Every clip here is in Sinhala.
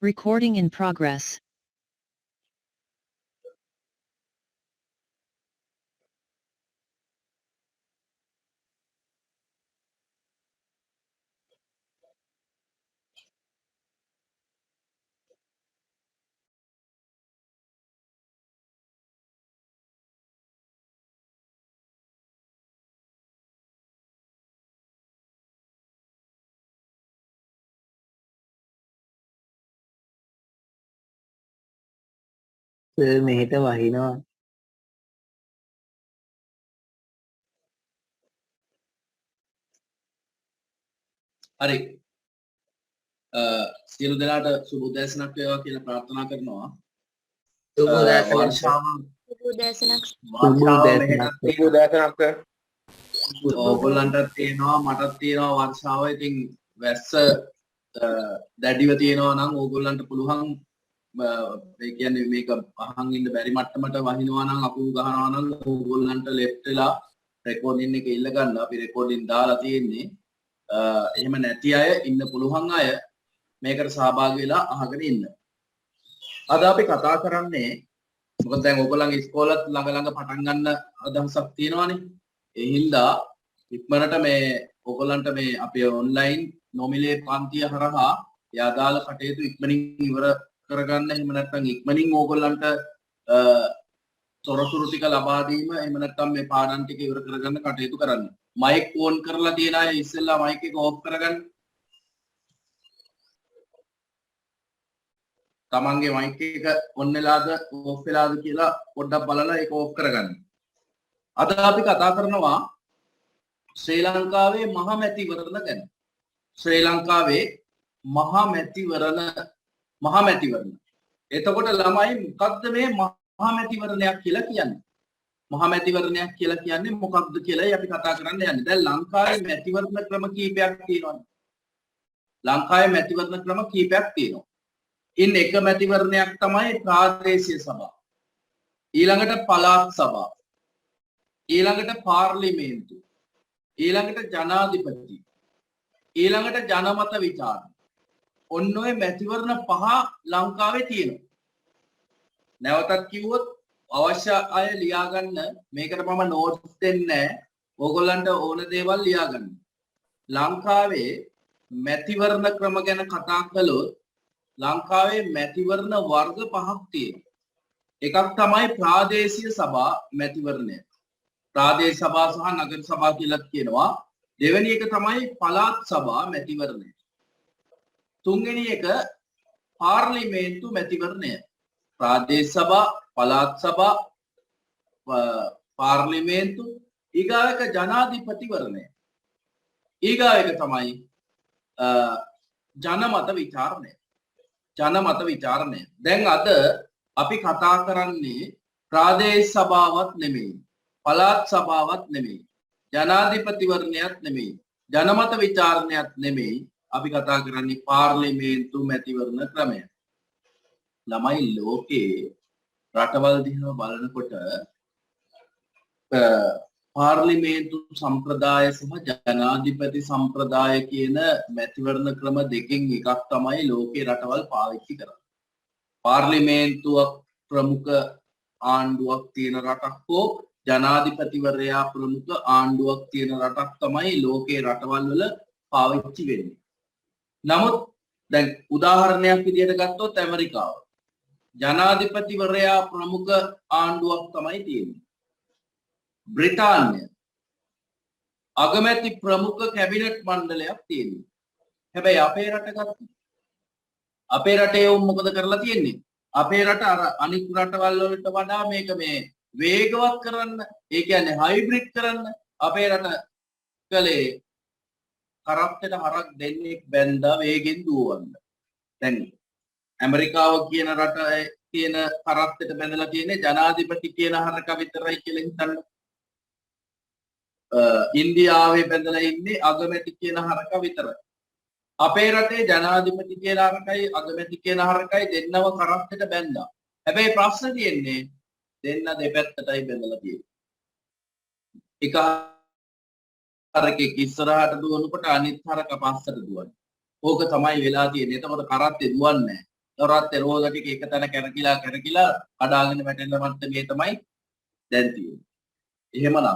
Recording in progress. මෙහෙට වහිනවා. හරි සියලු දෙනාට සුබ උදෑසනක් වේවා කියලා ප්‍රාර්ථනා කරනවා. ඕගොල්ලන්ටත් තියෙනවා මටත් තියෙනවා වර්ෂාව. ඉතින් වැස්ස දැඩිව තියෙනවා නම් ඕගොල්ලන්ට පුළුවන් ඒ කියන්නේ මේක අහන් ඉන්න බැරි මට්ටමට වහිනවා නම් අකුරු ගහනවා නම් ඕගොල්ලන්ට ලෙෆ්ට් වෙලා රෙකෝඩින් එක ඉල්ල ගන්න. අපි රෙකෝඩින් දාලා තියෙන්නේ. එහෙම නැති අය ඉන්න පුළුවන් අය මේකට සහභාගී වෙලා අහගෙන ඉන්න. අද අපි කතා කරන්නේ මොකද දැන් ඕගොල්ලන්ගේ ඉස්කෝලත් ළඟ පටන් ගන්න අදහසක් තියෙනවානේ. ඒ හින්දා ඉක්මනට මේ ඕගොල්ලන්ට මේ අපේ ඔන්ලයින් නොමිලේ පන්තිය හරහා යාදාළ කටයුතු ඉක්මනින් ඉවර කරගන්න. එහෙම නැත්නම් ඉක්මනින් ඕගොල්ලන්ට තොරතුරු ටික ලබා දීම, එහෙම නැත්නම් මේ පාඩම් ටික ඉවර කරගන්න කටයුතු කරන්න. මයික් ඕන් කරලා තියෙන අය ඉස්සෙල්ලා මයික් එක ඕෆ් කරගන්න. තමන්ගේ මයික් එක ඔන් වෙලාද ඕෆ් වෙලාද කියලා පොඩ්ඩක් බලලා ඒක ඕෆ් කරගන්න. අද අපි කතා කරනවා ශ්‍රී ලංකාවේ මහා මැතිවරණ ගැන. ශ්‍රී ලංකාවේ මහා මැතිවරණ. එතකොට ළමයි මොකක්ද මේ මහා මැතිවරණයක් කියලා කියන්නේ? මහා මැතිවරණයක් කියලා කියන්නේ මොකක්ද කියලායි අපි කතා කරන්න යන්නේ. දැන් ලංකාවේ මැතිවරණ ක්‍රම කීපයක් තියෙනවා. ලංකාවේ මැතිවරණ ක්‍රම කීපයක් තියෙනවා. ඉන් එක මැතිවරණයක් තමයි ප්‍රාදේශීය සභාව. ඊළඟට පළාත් සභාව. ඊළඟට පාර්ලිමේන්තු. ඊළඟට ජනාධිපති. ඊළඟට ජනමත විචාරණ. ඔන්න ඔය මැතිවරණ පහ ලංකාවේ තියෙනවා. නැවතත් කිව්වොත් අවශ්‍ය අය ලියා ගන්න. මේකට මම නෝට්ස් දෙන්නේ නැහැ. ඕගොල්ලන්ට ඕන දේවල් ලියා ගන්න. ලංකාවේ මැතිවරණ ක්‍රම ගැන කතා කළොත් ලංකාවේ මැතිවරණ වර්ග පහක් තියෙනවා. එකක් තමයි ප්‍රාදේශීය සභා මැතිවරණය. ප්‍රාදේශ සභා සහ නගර සභා කියලා කියනවා. දෙවෙනි එක තමයි පළාත් සභා මැතිවරණය. තුන්වෙනි එක පාර්ලිමේන්තු මැතිවරණය. ප්‍රාදේශ සභා, පළාත් සභා, පාර්ලිමේන්තු, ඊගාව එක ජනාධිපතිවරණය. ඊගාව එක තමයි ජනමත විචාරණය. ජනමත විචාරණය. දැන් අද අපි කතා කරන්නේ ප්‍රාදේශ සභාවත් නෙමෙයි, පළාත් සභාවත් නෙමෙයි, ජනාධිපතිවරණයත් නෙමෙයි, ජනමත විචාරණයත් නෙමෙයි. අපි කතා කරන්නේ පාර්ලිමේන්තු මැතිවරණ ක්‍රමය. ළමයි ලෝකේ රටවල් දිහා බලනකොට පාර්ලිමේන්තු සම්ප්‍රදාය සහ ජනාධිපති සම්ප්‍රදාය කියන මැතිවරණ ක්‍රම දෙකෙන් එකක් තමයි ලෝකේ රටවල් පාවිච්චි කරන්නේ. පාර්ලිමේන්තුවක් ප්‍රමුඛ ආණ්ඩුවක් තියෙන රටක් හෝ ජනාධිපතිවරයා ප්‍රමුඛ ආණ්ඩුවක් තියෙන රටක් තමයි ලෝකේ රටවල් වල පාවිච්චි වෙන්නේ. නමුත් දැන් උදාහරණයක් විදිහට ගත්තොත් ඇමරිකාව ජනාධිපතිවරයා ප්‍රමුඛ ආණ්ඩුවක් තමයි තියෙන්නේ. බ්‍රිතාන්‍ය අගමැති ප්‍රමුඛ කැබිනට් මණ්ඩලයක් තියෙනවා. හැබැයි අපේ රට ගත්තොත් අපේ රටේ උන් මොකද කරලා තියෙන්නේ? අපේ රට අර අනිත් රටවල් වලට වඩා මේක මේ වේගවත් කරන්න, ඒ කියන්නේ හයිබ්‍රිඩ් කරන්න අපේ රට කලේ කරත්තට හරක් දෙන්නේ බැඳා වේගෙන් දුවන්න. දැන් ඇමරිකාව කියන රට කියන කරත්තට බැඳලා තියෙන්නේ ජනාධිපති කියන හරක විතරයි කියලා හිතන්න. ඉන්දියාවේ බැඳලා ඉන්නේ අගමැති කියන හරක විතරයි. අපේ රටේ ජනාධිපති කියන හරකයි අගමැති කියන හරකයි දෙන්නව කරත්තට බැඳලා. හැබැයි ප්‍රශ්න තියෙන්නේ දෙන්න දෙපැත්තටයි බැඳලා තියෙන්නේ. එක හරකෙක් ඉස්සරහට දුවනකොට අනිත් හරක පස්සට දුවනවා. ඕක තමයි වෙලා තියෙන්නේ. එතකොට කරත්තේ දුවන්නේ නැහැ. රත් රෝද ටික එක තැන කැරකිලා කඩාගෙන වැටෙන මට්ටමේ තමයි දැන් තියෙන්නේ. එහෙමනම්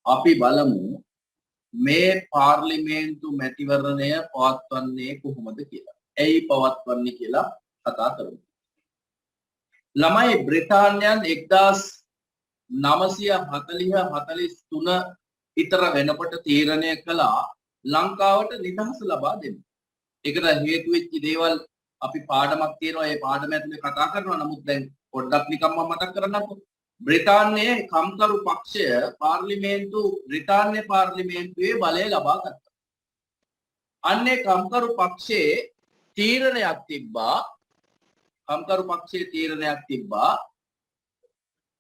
අපි බලමු මේ පාර්ලිමේන්තු මැතිවරණය පවත්වන්නේ කොහොමද කියලා. ඇයි පවත්වන්නේ කියලා කතා කරමු. ළමයි බ්‍රිතාන්‍යයන් 1940-43 විතර වෙනකොට තීරණය කළා ලංකාවට නිදහස ලබා දෙන්න. ඒකට හේතු වෙච්ච දේවල් අපි පාඩමක් තියෙනවා. ඒ පාඩම ඇතුලේ කතා කරනවා. නමුත් දැන් පොඩ්ඩක් නිකම්ම මතක් කරන්නකෝ. බ්‍රිතාන්‍යයේ කම්කරු පක්ෂය බ්‍රිතාන්‍ය පාර්ලිමේන්තුවේ බලය ලබා ගත්තා. අන්නේ කම්කරු පක්ෂයේ තීරණයක් තිබ්බා.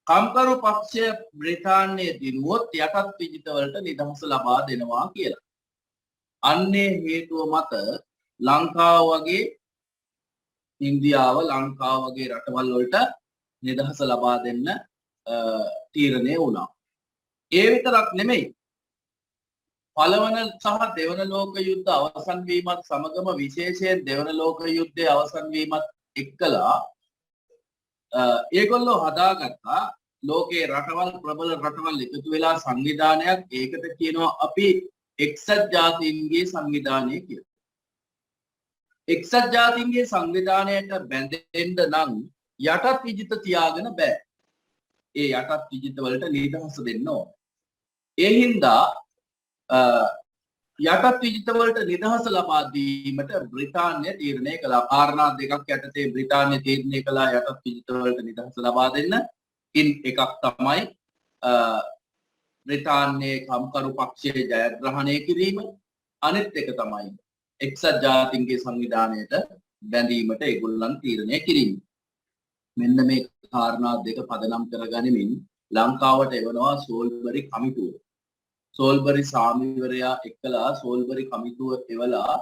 කම්කරු පක්ෂය බ්‍රිතාන්‍යයේ දිනුවොත් යටත් විජිත වලට නිදහස ලබා දෙනවා කියලා. අන්නේ හේතුව මත ලංකාව වගේ ඉන්දියාව ලංකාව වගේ රටවල් වලට නිදහස ලබා දෙන්න තීරණය වුණා. ඒ විතරක් නෙමෙයි. පළවන සහ දෙවන ලෝක යුද්ධ අවසන් වීමත් සමගම විශේෂයෙන් දෙවන ලෝක යුද්ධයේ අවසන් වීමත් එක්කලා ඒගොල්ලෝ හදාගත්තා ලෝකේ රටවල් ප්‍රබල රටවල් එකතු වෙලා සංවිධානයක්. ඒකට කියනවා අපි එක්සත් ජාතීන්ගේ සංවිධානය කියලා. එක්සත් ජාතීන්ගේ සංවිධානයට බැඳෙන්න නම් යටත් විජිත තියාගෙන බෑ. ඒ යටත් විජිත වලට නිදහස දෙන්න ඕන. ඒ හින්දා යටත් විජිත වලට නිදහස ලබා දීමට බ්‍රිතාන්‍ය තීරණය කළා. කාරණා දෙකක් යටතේ බ්‍රිතාන්‍ය තීරණය කළා යටත් විජිත වලට නිදහස ලබා දෙන්න. ඉන් එකක් තමයි බ්‍රිතාන්‍යයේ කම්කරු පක්ෂයේ ජයග්‍රහණය කිරීම. අනෙත් එක තමයි එක්සත් ජාතීන්ගේ සංවිධානයට බැඳීමට ඒගොල්ලන් තීරණය කිරීම. මෙන්න මේ කාරණා දෙක පදනම් කරගනිමින් ලංකාවට එවනවා සෝල්බරි කමිටුව. සෝල්බරි සාමිවරයා එක්කලා සෝල්බරි කමිටුව එවලා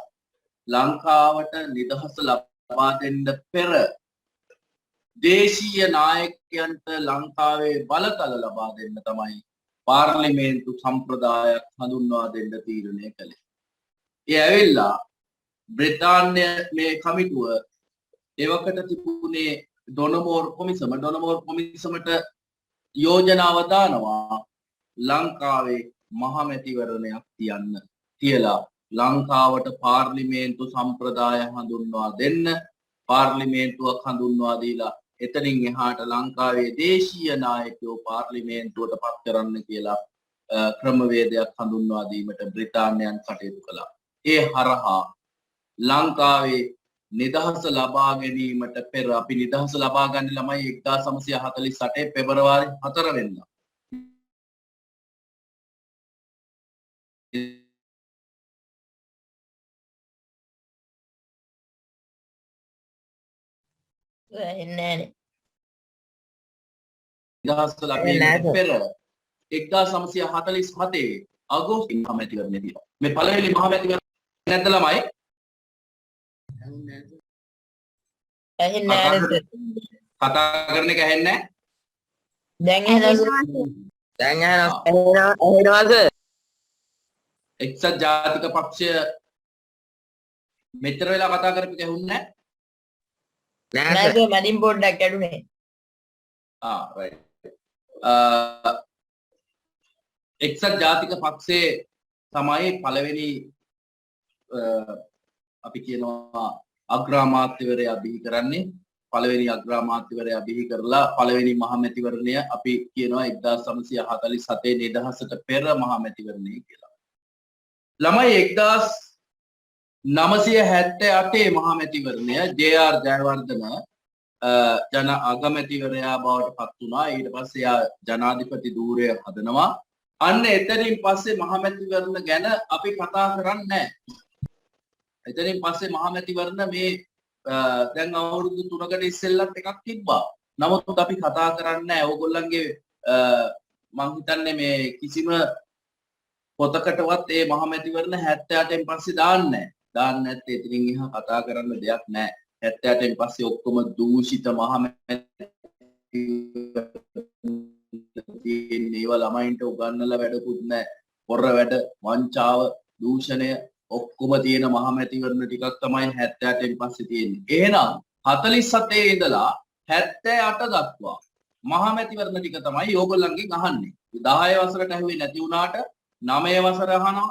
ලංකාවට නිදහස ලබා දෙන්න පෙර දේශීය නායකයන්ට ලංකාවේ බලතල ලබා දෙන්න තමයි පාර්ලිමේන්තු සම්ප්‍රදායක් හඳුන්වා දෙන්න තීරණය කළේ. ඒ ඇවිල්ලා බ්‍රිතාන්‍ය මේ කමිටුව එවකට තිබුණේ ඩොනමෝර් කොමිසමට යෝජනාව දානවා ලංකාවේ මහමැතිවරණයක් තියලා ලංකාවට පාර්ලිමේන්තු සම්ප්‍රදාය හඳුන්වා දෙන්න. පාර්ලිමේන්තුවක් හඳුන්වා දීලා එතනින් එහාට ලංකාවේ දේශීය නායකයෝ පාර්ලිමේන්තුවට පත් කරන්න කියලා ක්‍රමවේදයක් හඳුන්වා දීමට බ්‍රිතාන්‍යයන් කටයුතු කළා. ඒ හරහා ලංකාවේ නිදහස ලබා ගැනීමට පෙර අපි නිදහස ලබා ගන්න ළමයි 1948 පෙබරවාරි 4 වෙනිදා. නිදහස ලැබීමට පෙර 1947 අගෝස්තු මහමැතිවරණය තියෙනවා. මේ පළවෙනි මහමැතිවරණය නැද්ද ළමයි? කතා කරන එක ඇහෙන්නේ නැහැ. දැන් ඇහෙනවද? එක්සත් ජාතික පක්ෂය මෙතර වෙලා කතා කරපු එක ඇහුන්නේ නැහැ. නෑ සර් මැදින් පොඩ්ඩක් ඇඩුනේ. right. එක්සත් ජාතික පක්ෂයේ තමයි පළවෙනි අපි කියනවා අග්‍රාමාත්‍යවරයා බිහි කරන්නේ. පළවෙනි අග්‍රාමාත්‍යවරයා බිහි කරලා පළවෙනි මහමැතිවරණය අපි කියනවා 1947 නිදහසට පෙර මහමැතිවරණය කියලා. ළමයි 1978 මහමැතිවරණය ජේ.ආර්. ජයවර්ධන ජන අගමැතිවරයා බවට පත් වුණා. ඊට පස්සේ යා ජනාධිපති ධූරය හදනවා. අන්න එතනින් පස්සේ මහමැතිවරණ ගැන අපි කතා කරන්නේ නැහැ. එතනින් පස්සේ මහමැතිවරණ මේ දැන් අවුරුදු 3කට ඉස්සෙල්ලත් එකක් තිබ්බා. නමුත් අපි කතා කරන්නේ නැහැ. ඕගොල්ලන්ගේ මං හිතන්නේ මේ කිසිම පොතකටවත් ඒ මහමැතිවරණ 78න් පස්සේ දාන්නේ නැහැ. දාන්නේ නැත්නම් එතනින් එහා කතා කරන්න දෙයක් නැහැ. 78න් පස්සේ ඔක්කොම දූෂිත මහමැතිවරණ ඒවා ළමයින්ට උගන්වලා වැඩකුත් නැහැ. පොර වැඩ, වංචාව, දූෂණය ඔක්කොම තියෙන මහමැතිවරණ ටිකක් තමයි 78න් පස්සේ තියෙන්නේ. එහෙනම් 47 ඉඳලා 78 දක්වා මහා මැතිවරණ ටික තමයි ඕගොල්ලන්ගෙන් අහන්නේ. 10 වසරට ඇහුවේ නැති වුණාට 9 වසර අහනවා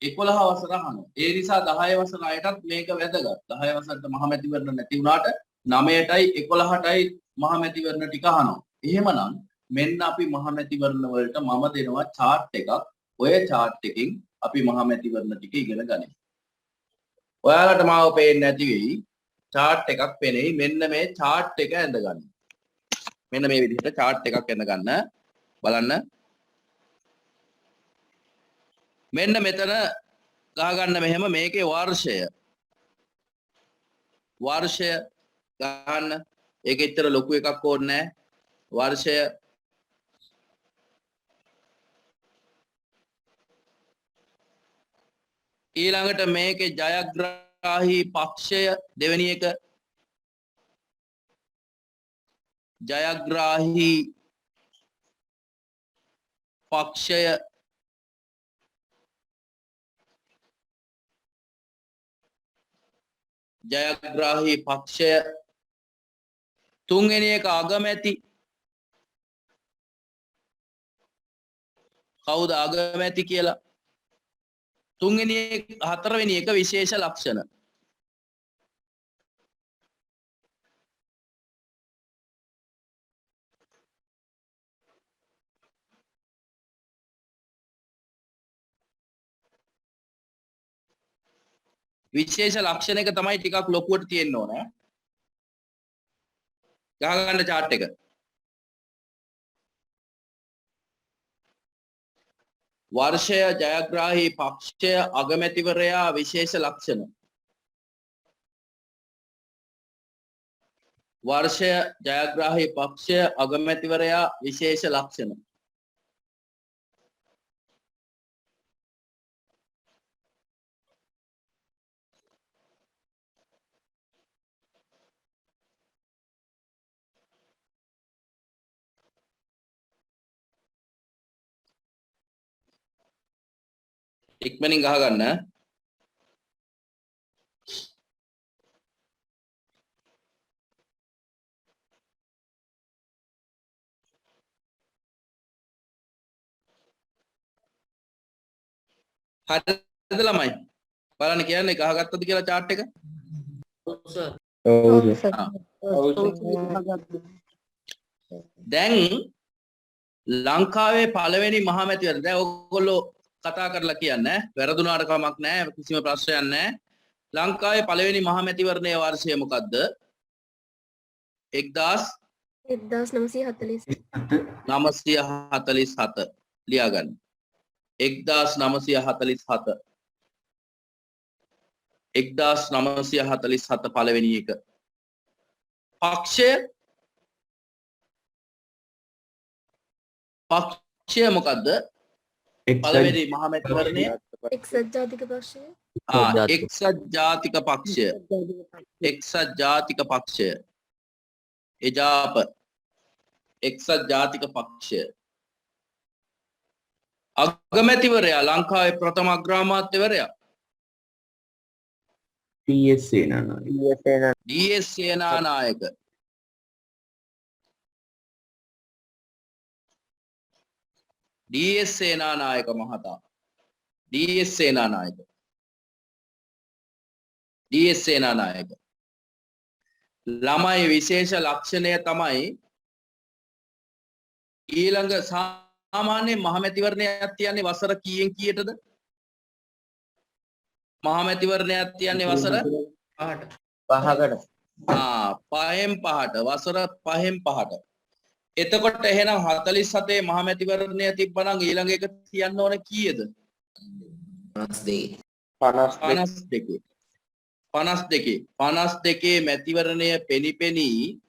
11 වසර අහනවා. ඒ නිසා 10 වසර අයටත් මේක වැදගත්. 10 වසරට මහා මැතිවරණ නැති වුණාට 9ටයි 11ටයි මහා මැතිවරණ ටික අහනවා. එහෙමනම් මෙන්න අපි මහා මැතිවරණ වලට මම දෙනවා chart එකක්. ඔය chart එකකින් අපි මහා මැතිවරණ ටික ඉගෙන ගනිමු. ඔයාලට මාව පේන්නේ නැති වෙයි. chart එකක් පෙනෙයි. මෙන්න මේ chart එක ඇඳ ගන්න. මෙන්න මේ විදිහට chart එකක් ඇඳ ගන්න. බලන්න. මෙන්න මෙතන ගහ ගන්න මෙහෙම මේකේ වර්ෂය. වර්ෂය ගන්න. ඒක ඇත්තට ලොකු එකක් ඕනේ නැහැ. වර්ෂය ඊළඟට මේකේ ජයග්‍රාහී පක්ෂය දෙවෙනි එක ජයග්‍රාහී පක්ෂය ජයග්‍රාහී පක්ෂය තුන්වෙනි එක අගමැති කවුද අගමැති කියලා තුන්වෙනි එක හතරවෙනි එක විශේෂ ලක්ෂණ විශේෂ ලක්ෂණ එක තමයි ටිකක් ලොකුවට තියෙන්න ඕන ගහ ගන්න chart එක වර්ෂය ජයග්‍රාහී පක්ෂය අගමැතිවරයා විශේෂ ලක්ෂණ වර්ෂය ජයග්‍රාහී පක්ෂය අගමැතිවරයා විශේෂ ලක්ෂණ ඉක්මනින් ගහ ගන්න හරිද ළමයි බලන්න කියන්නේ ගහගත්තද කියලා chart එක දැන් ලංකාවේ පළවෙනි මහා මැතිවරණ දැන් ඔයගොල්ලෝ කතා කරලා කියන්නේ වැරදුනාට කමක් නැහැ කිසිම ප්‍රශ්නයක් නැහැ ලංකාවේ පළවෙනි මහා මැතිවරණයේ වර්ෂය මොකද්ද 1947 ලියා ගන්න 1947 පළවෙනි එක පක්ෂය මොකද්ද පළවෙනි මහා මැතිවරණය එක්සත් ජාතික පක්ෂය එක්සත් ජාතික පක්ෂය එක්සත් ජාතික පක්ෂය එජාප එක්සත් ජාතික පක්ෂය අගමැතිවරයා ලංකාවේ ප්‍රථම අග්‍රාමාත්‍යවරයා D S. Senanayake D S. Senanayake D S. Senanayake මහතා ඩී.එස්. සේනානායක ඩී.එස්. සේනානායක ළමයි විශේෂ ලක්ෂණය තමයි ඊළඟ සාමාන්‍ය මහමැතිවරණයක් තියන්නේ වසර කීයෙන් කීයටද මහමැතිවරණයක් තියන්නේ වසර 5කට පහෙන් පහට වසර පහෙන් පහට එතකොට එහෙනම් 47 මහමැතිවරණය තිබ්බනම් ඊළඟ එක තියන්න ඕන කීයද 52 මැතිවරණය පෙනිපෙනී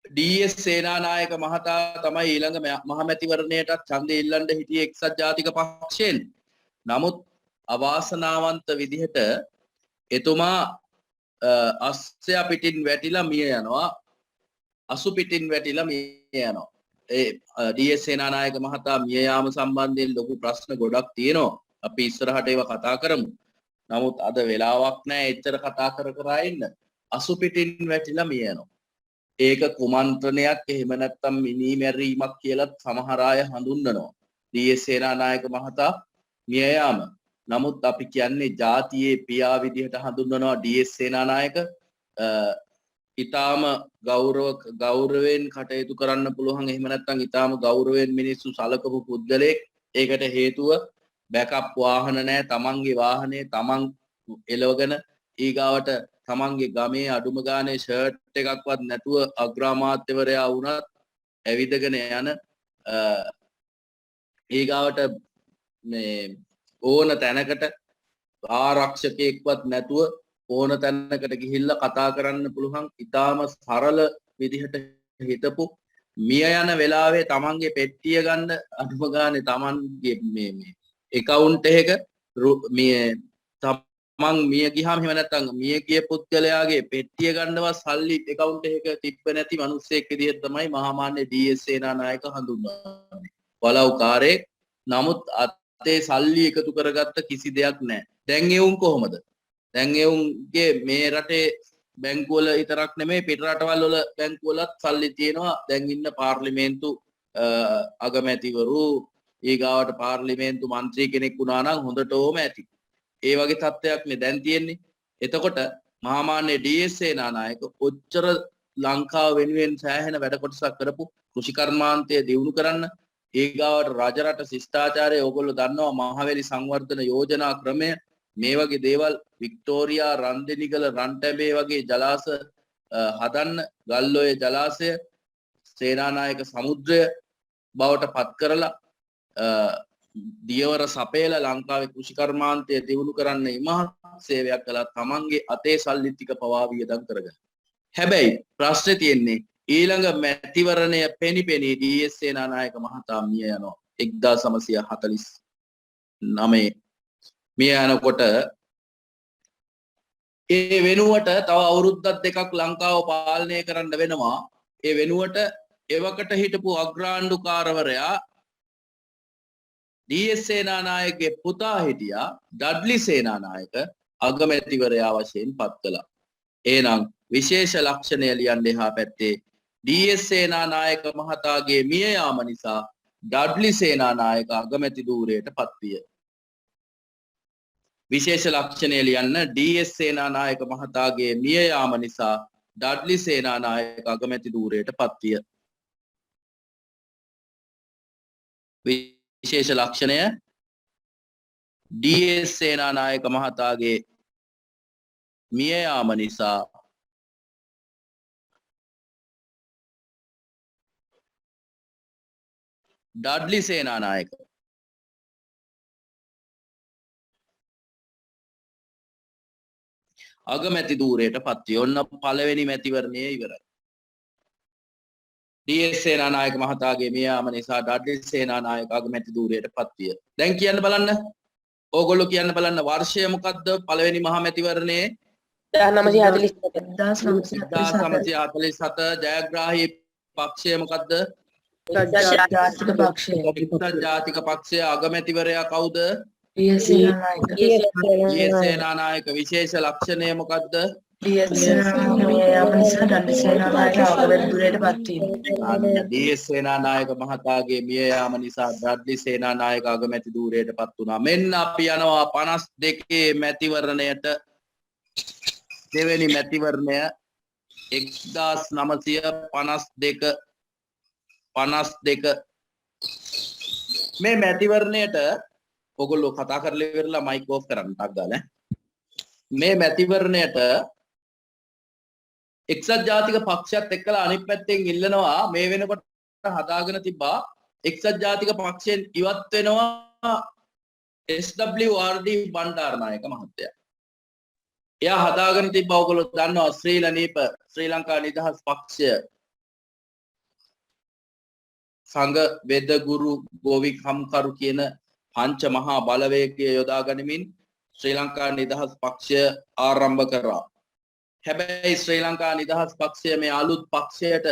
ඩී.එස්. සේනානායක මහතා තමයි ඊළඟ මහමැතිවරණයට ඡන්දය ඉල්ලන්න හිටියේ එක්සත් ජාතික පක්ෂයෙන්. නමුත් අවාසනාවන්ත විදිහට එතුමා අස්සය පිටින් වැටිලා මිය යනවා. අසු පිටින් වැටිලා මිය යනවා. ඒ ඩී.එස්. සේනානායක මහතා මිය යාම සම්බන්ධයෙන් ලොකු ප්‍රශ්න ගොඩක් තියෙනවා. අපි ඉස්සරහට ඒවා කතා කරමු. නමුත් අද වෙලාවක් නැහැ එච්චර කතා කර ඉන්න. අසුපිටින් වැටිලා මිය යනවා. ඒක කුමන්ත්‍රණයක් එහෙම නැත්නම් මිනී මැරීමක් කියලා සමහර අය හඳුන්වනවා. ඩී.එස්. සේනානායක මහතා මිය යාම. නමුත් අපි කියන්නේ ජාතියේ පියා විදිහට හඳුන්වනවා ඩී.එස්. සේනානායක. ඊටාම ගෞරවයෙන් කටයුතු කරන්න පුළුවන් එහෙම නැත්නම් ඊටාම ගෞරවයෙන් මිනිස්සු සලකපු පුද්ගලයෙක්. ඒකට හේතුව බෑකප් වාහන නැහැ. තමන්ගේ වාහනේ තමන් එලවගෙන ඊගාවට තමන්ගේ ගමේ අඩුම ගානේ ෂර්ට් එකක්වත් නැතුව අග්‍රාමාත්‍යවරයා වුණත් ඇවිදගෙන යන ඊගාවට මේ ඕන තැනකට ආරක්ෂකයෙක්වත් නැතුව ඕන තැනකට ගිහිල්ලා කතා කරන්න පුළුවන් ඊටාම සරල විදිහට හිටපු මිය යන වෙලාවේ තමන්ගේ පෙට්ටිය ගන්න අඩුම ගානේ තමන්ගේ මේ account එකක මේ තමන් මිය ගියාම එහෙම නැත්නම් මිය ගිය පුද්ගලයාගේ පෙට්ටිය ගන්නවත් සල්ලි account එකක තිබ්බ නැති මිනිස්සෙක් විදිහට තමයි මහාමාන්‍ය ඩී.එස්. සේනානායක හඳුන්වන්නේ. වලව්කාරයෙක්. නමුත් අතේ සල්ලි එකතු කරගත්ත කිසි දෙයක් නැහැ. දැන් එවුන් කොහොමද? දැන් එවුන්ගේ මේ රටේ බැංකුවල විතරක් නෙමෙයි පිට රටවල් වල බැංකුවලත් සල්ලි තියෙනවා. දැන් ඉන්න පාර්ලිමේන්තු අගමැතිවරු ඊගාවට පාර්ලිමේන්තු මන්ත්‍රී කෙනෙක් වුණා නම් හොඳටම ඇති. ඒ වගේ තත්ත්වයක් නේ දැන් තියෙන්නේ. එතකොට මහාමාන්‍ය ඩී.එස්. සේනානායක ඔච්චර ලංකාව වෙනුවෙන් සෑහෙන වැඩ කොටසක් කරපු කෘෂිකර්මාන්තය දියුණු කරන්න ඊගාවට රජරට ශිෂ්ටාචාරය ඕගොල්ලෝ දන්නවා මහවැලි සංවර්ධන යෝජනා ක්‍රමය මේ වගේ දේවල් වික්ටෝරියා රන්දෙනිගල රන්ටැඹේ වගේ ජලාශ හදන්න ගල්ඔය ජලාශය සේනානායක සමුද්‍රය බවට පත් කරලා දියවර සපේලා ලංකාවේ කෘෂිකර්මාන්තය දියුණු කරන්න ඉමහත් සේවයක් කළා තමන්ගේ අතේ සල්ලි ටික පවා වියදම් කරගෙන. හැබැයි ප්‍රශ්නේ තියෙන්නේ ඊළඟ මැතිවරණය පෙනිපෙනී ඩී.එස්. සේනානායක මහතා මිය යනවා 1949 මිය යනකොට ඒ වෙනුවට තව අවුරුද්දක් දෙකක් ලංකාව පාලනය කරන්න වෙනවා. ඒ වෙනුවට එවකට හිටපු අග්‍රාණ්ඩුකාරවරයා ඩී.එස්. සේනානායකගේ පුතා හිටියා ඩඩ්ලි සේනානායක අගමැතිවරයා වශයෙන් පත් කළා. එහෙනම් විශේෂ ලක්ෂණය ලියන්න එහා පැත්තේ ඩී.එස්. සේනානායක මහතාගේ මිය යාම නිසා ඩඩ්ලි සේනානායක අගමැති ධූරයට පත් විය. විශේෂ ලක්ෂණය ලියන්න ඩී.එස්. සේනානායක මහතාගේ මිය යාම නිසා ඩඩ්ලි සේනානායක අගමැති ධූරයට පත් විය. විශේෂ ලක්ෂණය ඩී.එස්. සේනානායක මහතාගේ මිය යාම නිසා ඩඩ්ලි සේනානායක අගමැති ධූරයට පත් විය. ඔන්න පළවෙනි මැතිවරණය ඉවරයි. ඩී.එස්. සේනානායක මහතාගේ මිය යාම නිසා ඩඩ්ලි සේනානායක අගමැති ධූරයට පත් විය. දැන් කියන්න බලන්න. ඕගොල්ලෝ කියන්න බලන්න වර්ෂය මොකද්ද? පළවෙනි මහා මැතිවරණයේ 1947 ජයග්‍රාහී පක්ෂය මොකද්ද? ජාතික පක්ෂය අගමැතිවරයා කවුද? ඩී.එස්. සේනානායක. විශේෂ ලක්ෂණය මොකද්ද? ඩී.එස්. සේනානායක මහතාගේ මිය යාම නිසා ඩඩ්ලි සේනානායක අගමැති ධූරයට පත් වුණා. මෙන්න අපි යනවා 52 මැතිවරණයට. දෙවෙනි මැතිවරණය 1952 මේ මැතිවරණයට ඔගොල්ලෝ කතා කරලා ඉවරලා මයික් ඕෆ් කරන්න ටක් ගාලා. මේ මැතිවරණයට එක්සත් ජාතික පක්ෂයත් එක්කලා අනිත් පැත්තෙන් ඉල්ලනවා මේ වෙනකොට හදාගෙන තිබ්බා එක්සත් ජාතික පක්ෂයෙන් ඉවත් වෙනවා SWRD බණ්ඩාරනායක මහත්තයා. එයා හදාගෙන තිබ්බා ඔයගොල්ලෝ දන්නවා ශ්‍රී ලංකා නිදහස් පක්ෂය සංඝ වෙදගුරු ගෝවි කම්කරු කියන පංච මහා බලවේගය යොදා ගනිමින් ශ්‍රී ලංකා නිදහස් පක්ෂය ආරම්භ කරා. හැබැයි ශ්‍රී ලංකා නිදහස් පක්ෂය මේ අලුත් පක්ෂයට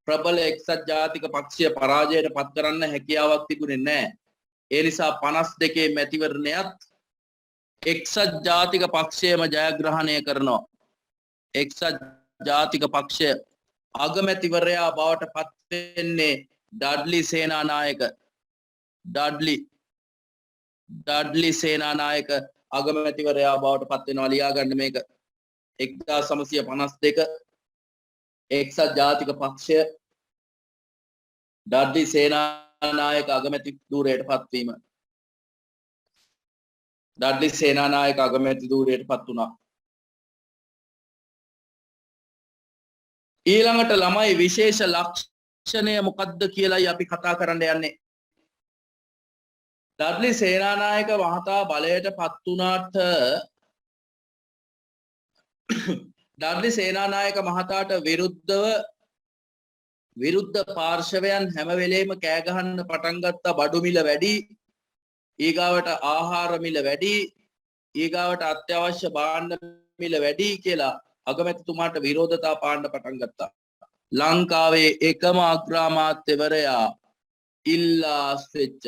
ප්‍රබල එක්සත් ජාතික පක්ෂය පරාජයට පත් කරන්න හැකියාවක් තිබුණේ නැහැ. ඒ නිසා 52 මැතිවරණයත් එක්සත් ජාතික පක්ෂයම ජයග්‍රහණය කරනවා. එක්සත් ජාතික පක්ෂය අගමැතිවරයා බවට පත් වෙන්නේ ඩඩ්ලි සේනානායක ඩඩ්ලි සේනානායක අගමැතිවරයා බවට පත් වෙනවා. ලියා ගන්න මේක 1952 එක්සත් ජාතික පක්ෂය ඩඩ්ලි සේනානායක අගමැති ධූරයට පත්වීම. ඩඩ්ලි සේනානායක අගමැති ධූරයට පත් වුණා. ඊළඟට ළමයි විශේෂ ලක්ෂණය මොකක්ද කියලායි අපි කතා කරන්න යන්නේ. ඩඩ්ලි සේනානායක මහතා බලයට පත් වුණාට ඩඩ්ලි සේනානායක මහතාට විරුද්ධ පාර්ශවයන් හැම වෙලේම කෑ ගහන්න පටන් ගත්තා. බඩු මිල වැඩි, ඊගාවට ආහාර මිල වැඩි, ඊගාවට අත්‍යවශ්‍ය භාණ්ඩ මිල වැඩි කියලා අගමැතිතුමාට විරෝධතා පාන්න පටන් ගත්තා. ලංකාවේ එකම අග්‍රාමාත්‍යවරයා ඉල්ලා වෙච්ච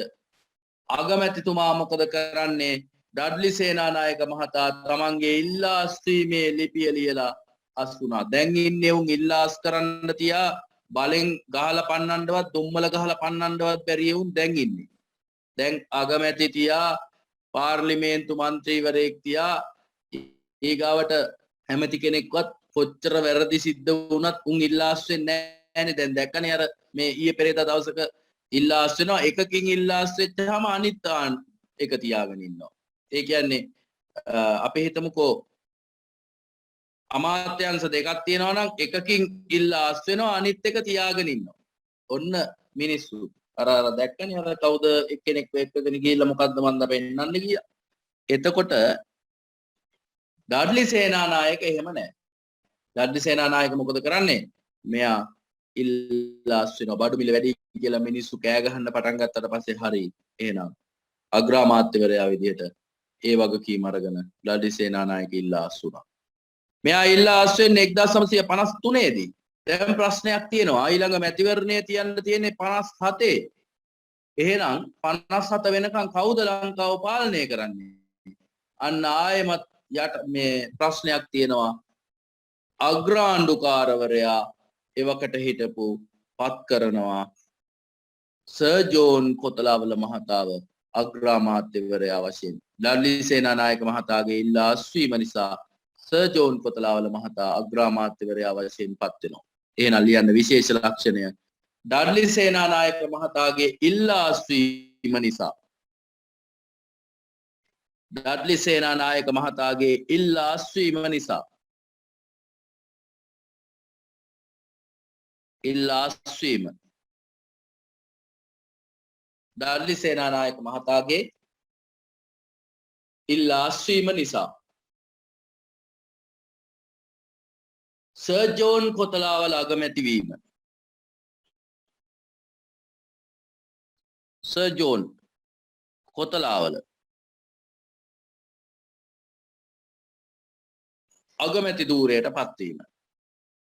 අගමැතිතුමා මොකද කරන්නේ? ඩඩ්ලි සේනානායක මහතා තමන්ගේ ඉල්ලාස් වීමේ ලිපිය ලියලා අස් වුණා. දැන් ඉන්නේ උන් ඉල්ලාස් කරන්න තියා බලෙන් ගහලා පන්නන්නවත් දුම්මල ගහලා පන්නන්නවත් බැරි උන් දැන් ඉන්නේ. දැන් අගමැති තියා පාර්ලිමේන්තු මන්ත්‍රීවරයෙක් තියා ඊගාවට හැමති කෙනෙක්වත් කොච්චර වැරදි සිද්ධ වුණත් උන් ඉල්ලාස් වෙන්නේ නැහැනේ. දැන් දැක්කනේ අර මේ ඊයේ පෙරේදා දවසක ඉල්ලාස් වෙනවා. එකකින් ඉල්ලාස් වෙච්චාම අනිත් එක තියාගෙන ඉන්නවා. ඒ කියන්නේ අපි හිතමුකෝ අමාත්‍යංශ දෙකක් තියෙනවා නම් එකකින් ඉල්ලාස් වෙනවා අනිත් එක තියාගෙන ඉන්නවා. ඔන්න මිනිස්සු අර දැක්කනේ අර කවුද එක්කෙනෙක් එක්කගෙන ගිහිල්ලා මොකද්ද මන්ද පෙන්නන්න ගියා. එතකොට ඩඩ්ලි සේනානායක එහෙම නැහැ. ඩඩ්ලි සේනානායක මොකද කරන්නේ? මෙයා ඉල්ලාස් වෙනවා බඩු මිල වැඩි කියලා මිනිස්සු කෑ ගහන්න පටන් ගත්තට පස්සේ හරි එහෙනම් අග්‍රාමාත්‍යවරයා විදියට ඒ වගකීම අරගෙන ඩඩ්ලි සේනානායක ඉල්ලාස් වුණා. මෙයා ඉල්ලාස් වෙන්නේ 1953 දී. දැන් ප්‍රශ්නයක් තියෙනවා. ඊළඟ මැතිවරණයේ තියන්න තියෙන්නේ 57. එහෙනම් 57 වෙනකන් කවුද ලංකාව පාලනය කරන්නේ? අන්න ආයෙමත් යට මේ ප්‍රශ්නයක් තියෙනවා. අග්‍රාණ්ඩුකාරවරයා එවකට හිටපු පත් කරනවා සර් ජෝන් කොතලාවල මහතාව අග්‍රාමාත්‍යවරයා වශයෙන්. ඩඩ්ලි සේනානායක මහතාගේ ඉල්ලාස් වීම නිසා සර් ජෝන් කොතලාවල මහතා අග්‍රාමාත්‍යවරයා වශයෙන් පත් වෙනවා. එහෙනම් ලියන්න විශේෂ ලක්ෂණය ඩඩ්ලි සේනානායක මහතාගේ ඉල්ලාස් වීම නිසා. ඩඩ්ලි සේනානායක මහතාගේ ඉල්ලාස් වීම නිසා. ඉල්ලාස් වීම. ඩඩ්ලි සේනානායක මහතාගේ ඉල්ලාස් වීම නිසා. සර් ජෝන් කොතලාවල අගමැති වීම. සර් ජෝන් කොතලාවල අගමැති ධූරයට පත්වීම.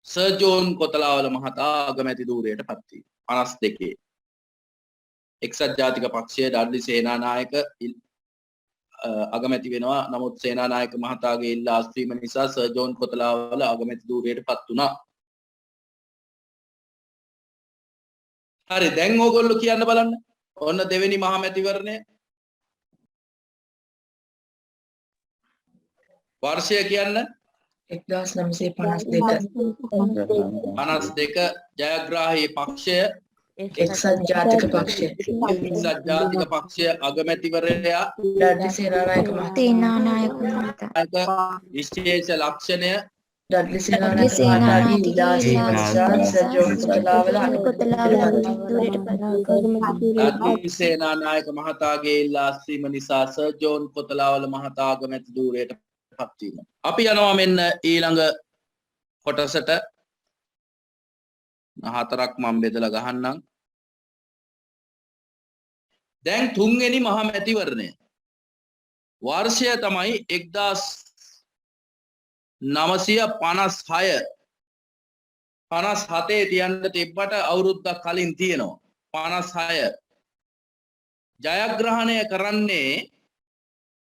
සර් ජෝන් කොතලාවල මහතා අගමැති ධූරයට පත්වීම. 52. එක්සත් ජාතික පක්ෂය ඩඩ්ලි සේනානායක අගමැති වෙනවා. නමුත් සේනානායක මහතාගේ ඉල්ලාස් වීම නිසා සර් ජෝන් කොතලාවල අගමැති ධූරයට පත් වුණා. හරි දැන් ඕගොල්ලෝ කියන්න බලන්න. ඔන්න දෙවෙනි මහමැතිවරණය. වර්ෂය කියන්න. 52 ජයග්‍රාහී පක්ෂය එක්සත් ජාතික පක්ෂය එක්සත් ජාතික පක්ෂය අගමැතිවරයා ඩඩ්ලි සේනානායක මහතා විශේෂ ලක්ෂණය ඩඩ්ලි සේනානායක මහතාගේ ඉල්ලාස් වීම නිසා sir John Kotelawala Dudley Senanayake මහතාගේ ඉල්ලාස් වීම නිසා සර් ජෝන් කොතලාවල මහතා අගමැති ධූරයට පත් වීම. අපි යනවා මෙන්න ඊළඟ කොටසට. හතරක් මම බෙදලා ගහන්නම්. දැන් තුන්වෙනි මහා මැතිවරණය. වර්ෂය තමයි 1956. 57 තියන්න තිබ්බට අවුරුද්දක් කලින් තියෙනවා. 56. ජයග්‍රහණය කරන්නේ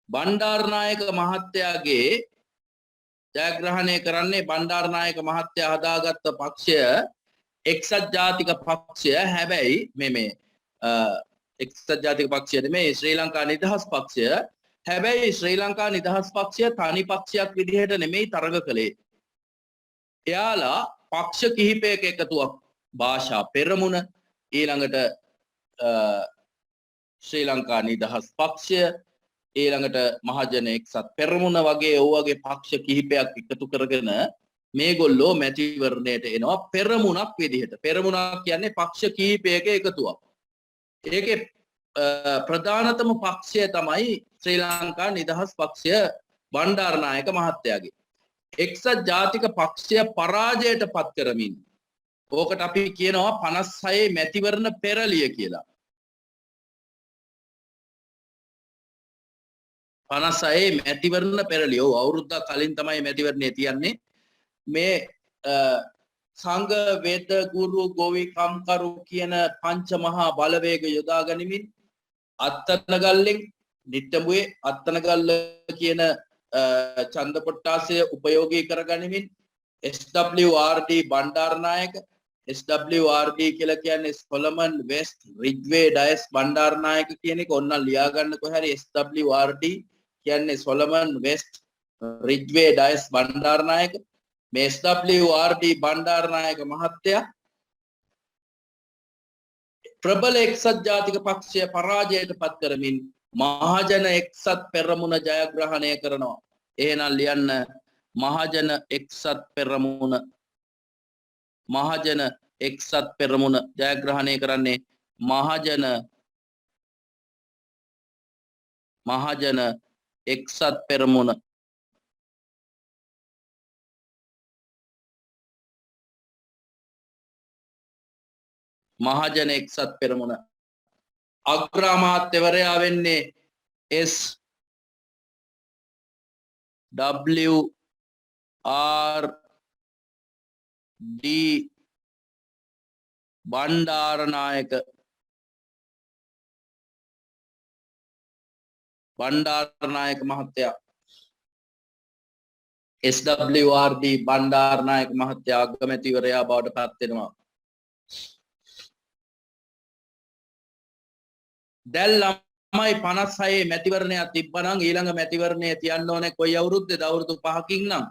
බණ්ඩාරනායක මහත්තයාගේ ජයග්‍රහණය කරන්නේ බණ්ඩාරනායක මහත්තයා හදාගත්ත පක්ෂය එක්සත් ජාතික පක්ෂය. හැබැයි මේ එක්සත් ජාතික පක්ෂය නෙමෙයි ශ්‍රී ලංකා නිදහස් පක්ෂය. හැබැයි ශ්‍රී ලංකා නිදහස් පක්ෂය තනි පක්ෂයක් විදිහට නෙමෙයි තරඟ කළේ. එයාලා පක්ෂ කිහිපයක එකතුවක්. භාෂා පෙරමුණ, ඊළඟට ශ්‍රී ලංකා නිදහස් පක්ෂය, ඊළඟට මහජන එක්සත් පෙරමුණ වගේ ඔවගේ පක්ෂ කිහිපයක් එකතු කරගෙන මේගොල්ලෝ මැතිවරණයට එනවා පෙරමුණක් විදිහට. පෙරමුණක් කියන්නේ පක්ෂ කිහිපයක එකතුවක්. ඒකේ ප්‍රධානතම පක්ෂය තමයි ශ්‍රී ලංකා නිදහස් පක්ෂය බණ්ඩාරනායක මහත්තයාගේ. එක්සත් ජාතික පක්ෂය පරාජයට පත් කරමින් ඕකට අපි කියනවා 56 මැතිවරණ පෙරළිය කියලා. 56 මැතිවරණ පෙරළිය. ඔව් අවුරුද්දක් කලින් තමයි මැතිවරණය තියන්නේ. මේ සංඝ වේද ගුරු ගෝවි කම්කරු කියන පංච මහා බලවේග යොදා ගනිමින් අත්තනගල්ලෙන් නිට්ටඹුවේ අත්තනගල්ල කියන ඡන්ද කොට්ටාසය උපයෝගී කරගනිමින් SWRD බණ්ඩාරනායක, SWRD කියලා කියන්නේ Solomon west Ridgeway Dias Bandaranaike කියන එක ඔන්න ලියා ගන්න කොහරි. SWRD කියන්නේ Solomon west Ridgeway Dias Bandaranaike. මේ SWRD බණ්ඩාරනායක මහත්තයා ප්‍රබල එක්සත් ජාතික පක්ෂය පරාජයට පත් කරමින් මහජන එක්සත් පෙරමුණ ජයග්‍රහණය කරනවා. එහෙනම් ලියන්න මහජන එක්සත් පෙරමුණ. මහජන එක්සත් පෙරමුණ ජයග්‍රහණය කරන්නේ මහජන එක්සත් පෙරමුණ. මහජන එක්සත් පෙරමුණ. අග්‍රාමාත්‍යවරයා වෙන්නේ SWRD බණ්ඩාරනායක මහත්තයා. SWRD බණ්ඩාරනායක මහත්තයා අගමැතිවරයා බවට පත් වෙනවා. දැන් ළමයි 56 මැතිවරණයක් තිබ්බනම් ඊළඟ මැතිවරණය තියන්න ඕනේ කොයි අවුරුද්දේද? අවුරුදු 5කින් නම්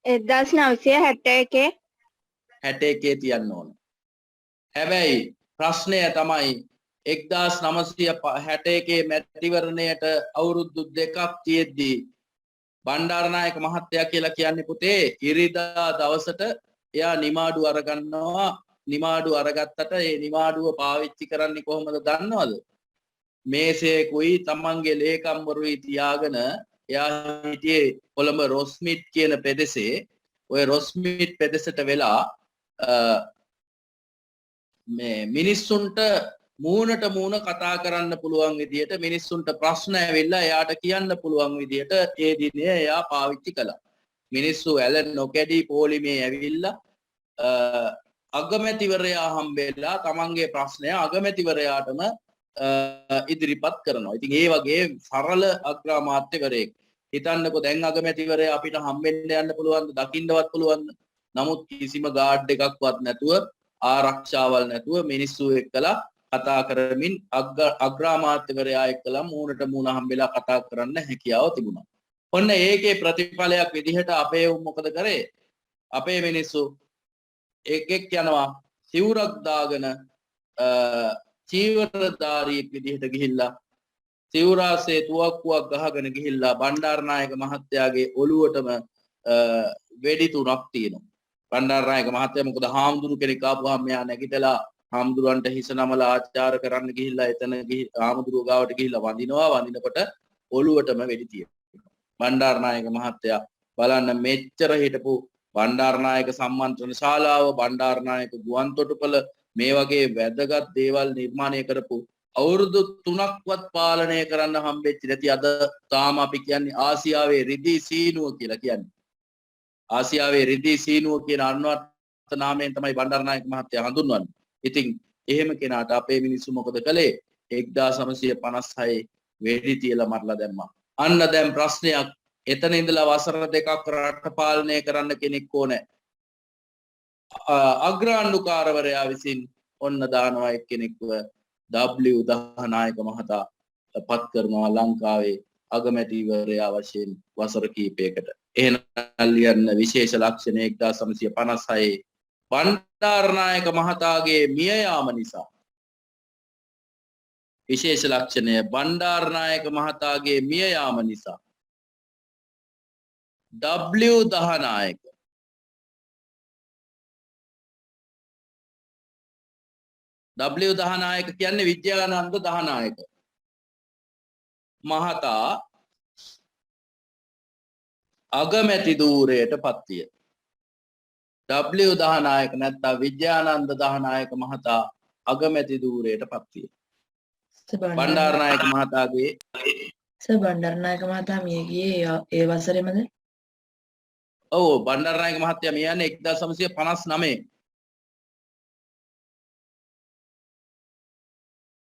1961 61 තියන්න ඕනේ. හැබැයි ප්‍රශ්නය තමයි 1961 මැතිවරණයට අවුරුදු 2ක් තියෙද්දී බණ්ඩාරනායක මහත්තයා කියලා කියන්නේ පුතේ ඉරිදා දවසට එයා නිමාඩු අරගන්නවා. නිමාඩු අරගත්තට ඒ නිමාඩුව පාවිච්චි කරන්නේ කොහොමද දන්නවද? මේසේකුයි තමන්ගේ ලේකම්වරුයි තියාගෙන එයා හිටියේ කොළඹ රොස්මිට් කියන පෙදෙසේ. ඔය රොස්මිට් පෙදෙසට වෙලා මේ මිනිස්සුන්ට මූණට මූණ කතා කරන්න පුළුවන් විදියට, මිනිස්සුන්ට ප්‍රශ්න ඇවිල්ලා එයාට කියන්න පුළුවන් විදියට ඒ දිනේ එයා පාවිච්චි කළා. මිනිස්සු ඇල නොකැඩී පොලිමේ ඇවිල්ලා අගමැතිවරයා හම්බෙලා තමන්ගේ ප්‍රශ්නය අගමැතිවරයාටම ඉදිරිපත් කරනවා. ඉතින් ඒ වගේ සරල අග්‍රාමාත්‍යවරයෙක්. හිතන්නකෝ දැන් අගමැතිවරයා අපිට හම්බෙන්න යන්න පුළුවන්ද? දකින්නවත් පුළුවන්ද? නමුත් කිසිම ගාඩ් එකක්වත් නැතුව, ආරක්ෂාවල් නැතුව මිනිස්සු එක්කලා කතා කරමින් අග්‍රාමාත්‍යවරයා එක්කලා මූණට මූණ හම්බෙලා කතා කරන්න හැකියාව තිබුණා. ඔන්න ඒකේ ප්‍රතිඵලයක් විදිහට අපේ මොකද කරේ? අපේ මිනිස්සු එකෙක් යනවා සිවුරක් දාගෙන චීවරධාරියෙක් විදිහට ගිහිල්ලා සිවුරාසේ තුවක්කුවක් ගහගෙන ගිහිල්ලා බණ්ඩාරනායක මහත්තයාගේ ඔළුවටම වෙඩි 3ක් තියෙනවා. බණ්ඩාරනායක මහත්තයා මොකද හාමුදුරු කෙනෙක් ආපුවාම මෙයා නැගිටලා හාමුදුරන්ට හිස නමලා ආචාර කරන්න ගිහිල්ලා එතන හාමුදුරුවෝ ගාවට ගිහිල්ලා වඳිනවා. වඳිනකොට ඔළුවටම වෙඩි තියෙනවා. බණ්ඩාරනායක මහත්තයා බලන්න මෙච්චර හිටපු බණ්ඩාරනායක සම්මන්ත්‍රණ ශාලාව, බණ්ඩාරනායක ගුවන් තොටුපළ මේ වගේ වැදගත් දේවල් නිර්මාණය කරපු අවුරුදු 3ක්වත් පාලනය කරන්න හම්බෙච්ච නැති අද තාම අපි කියන්නේ ආසියාවේ රිදී සීනුව කියලා කියන්නේ. ආසියාවේ රිදී සීනුව කියන අන්වර්ථ නාමයෙන් තමයි බණ්ඩාරනායක මහත්තයා හඳුන්වන්නේ. ඉතින් එහෙම කෙනාට අපේ මිනිස්සු මොකද කළේ? 1956 වෙඩි තියලා මරලා දැම්මා. අන්න දැන් ප්‍රශ්නයක් එතන ඉඳලා වසර දෙකක් රට පාලනය කරන්න කෙනෙක් ඕනේ. අග්‍රාණ්ඩුකාරවරයා විසින් ඔන්න දානවා එක්කෙනෙක්ව W දහනායක මහතා පත් කරනවා ලංකාවේ අගමැතිවරයා වශයෙන් වසර කිහිපයකට. එහෙනම් ලියන්න විශේෂ ලක්ෂණ 1956 බණ්ඩාරනායක මහතාගේ මිය යාම නිසා. විශේෂ ලක්ෂණය බණ්ඩාරනායක මහතාගේ මිය යාම නිසා. W දහනායක W දහනායක කියන්නේ විද්‍යානන්ද දහනායක මහතා අගමැති ධූරයට පත්විය. W දහනායක නැත්නම් විද්‍යානන්ද දහනායක මහතා අගමැති ධූරයට පත්විය. බණ්ඩාරනායක මහතාගේ බණ්ඩාරනායක මහතා මිය ගියේ ඒ වසරේමද? ඔව් බණ්ඩාරනායක මහත්තයා මිය යන්නේ 1959.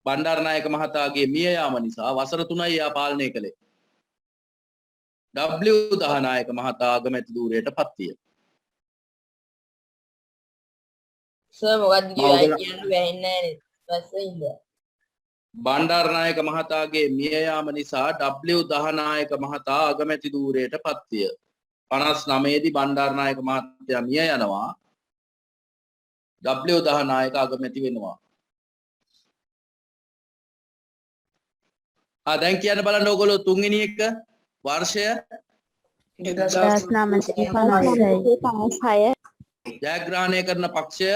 බණ්ඩාරනායක මහතාගේ මිය යාම නිසා වසර 3යි යා පාලනය කළේ. W දහනායක මහතා අගමැති ධූරයට පත්විය. සර් මොකක්ද කියයි කියන්න බැහැන්නේ නැහැ පස්සේ ඉඳ. බණ්ඩාරනායක මහතාගේ මිය යාම නිසා W දහනායක මහතා අගමැති ධූරයට පත්විය. 59 දී බණ්ඩාරනායක මහත්තයා මිය යනවා. W දහනායක අගමැති වෙනවා. දැන් කියන්න බලන්න ඕගොල්ලෝ තුන්වෙනි එක වර්ෂය 1956 ජයග්‍රහණය කරන පක්ෂය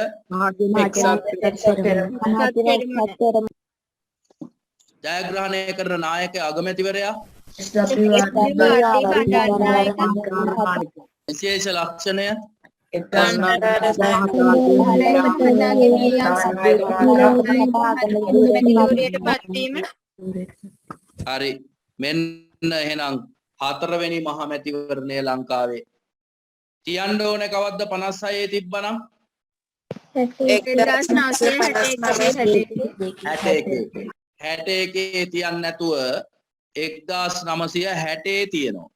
ජයග්‍රහණය කරන නායක අගමැතිවරයා විශේෂ ලක්ෂණය හරි මෙන්න එහෙනම් හතරවෙනි මහමැතිවරණය ලංකාවේ කියන්න ඕනේ කවද්ද 56 තිබ්බනම් 61 තියන්න නැතුව 1960 තියෙනවා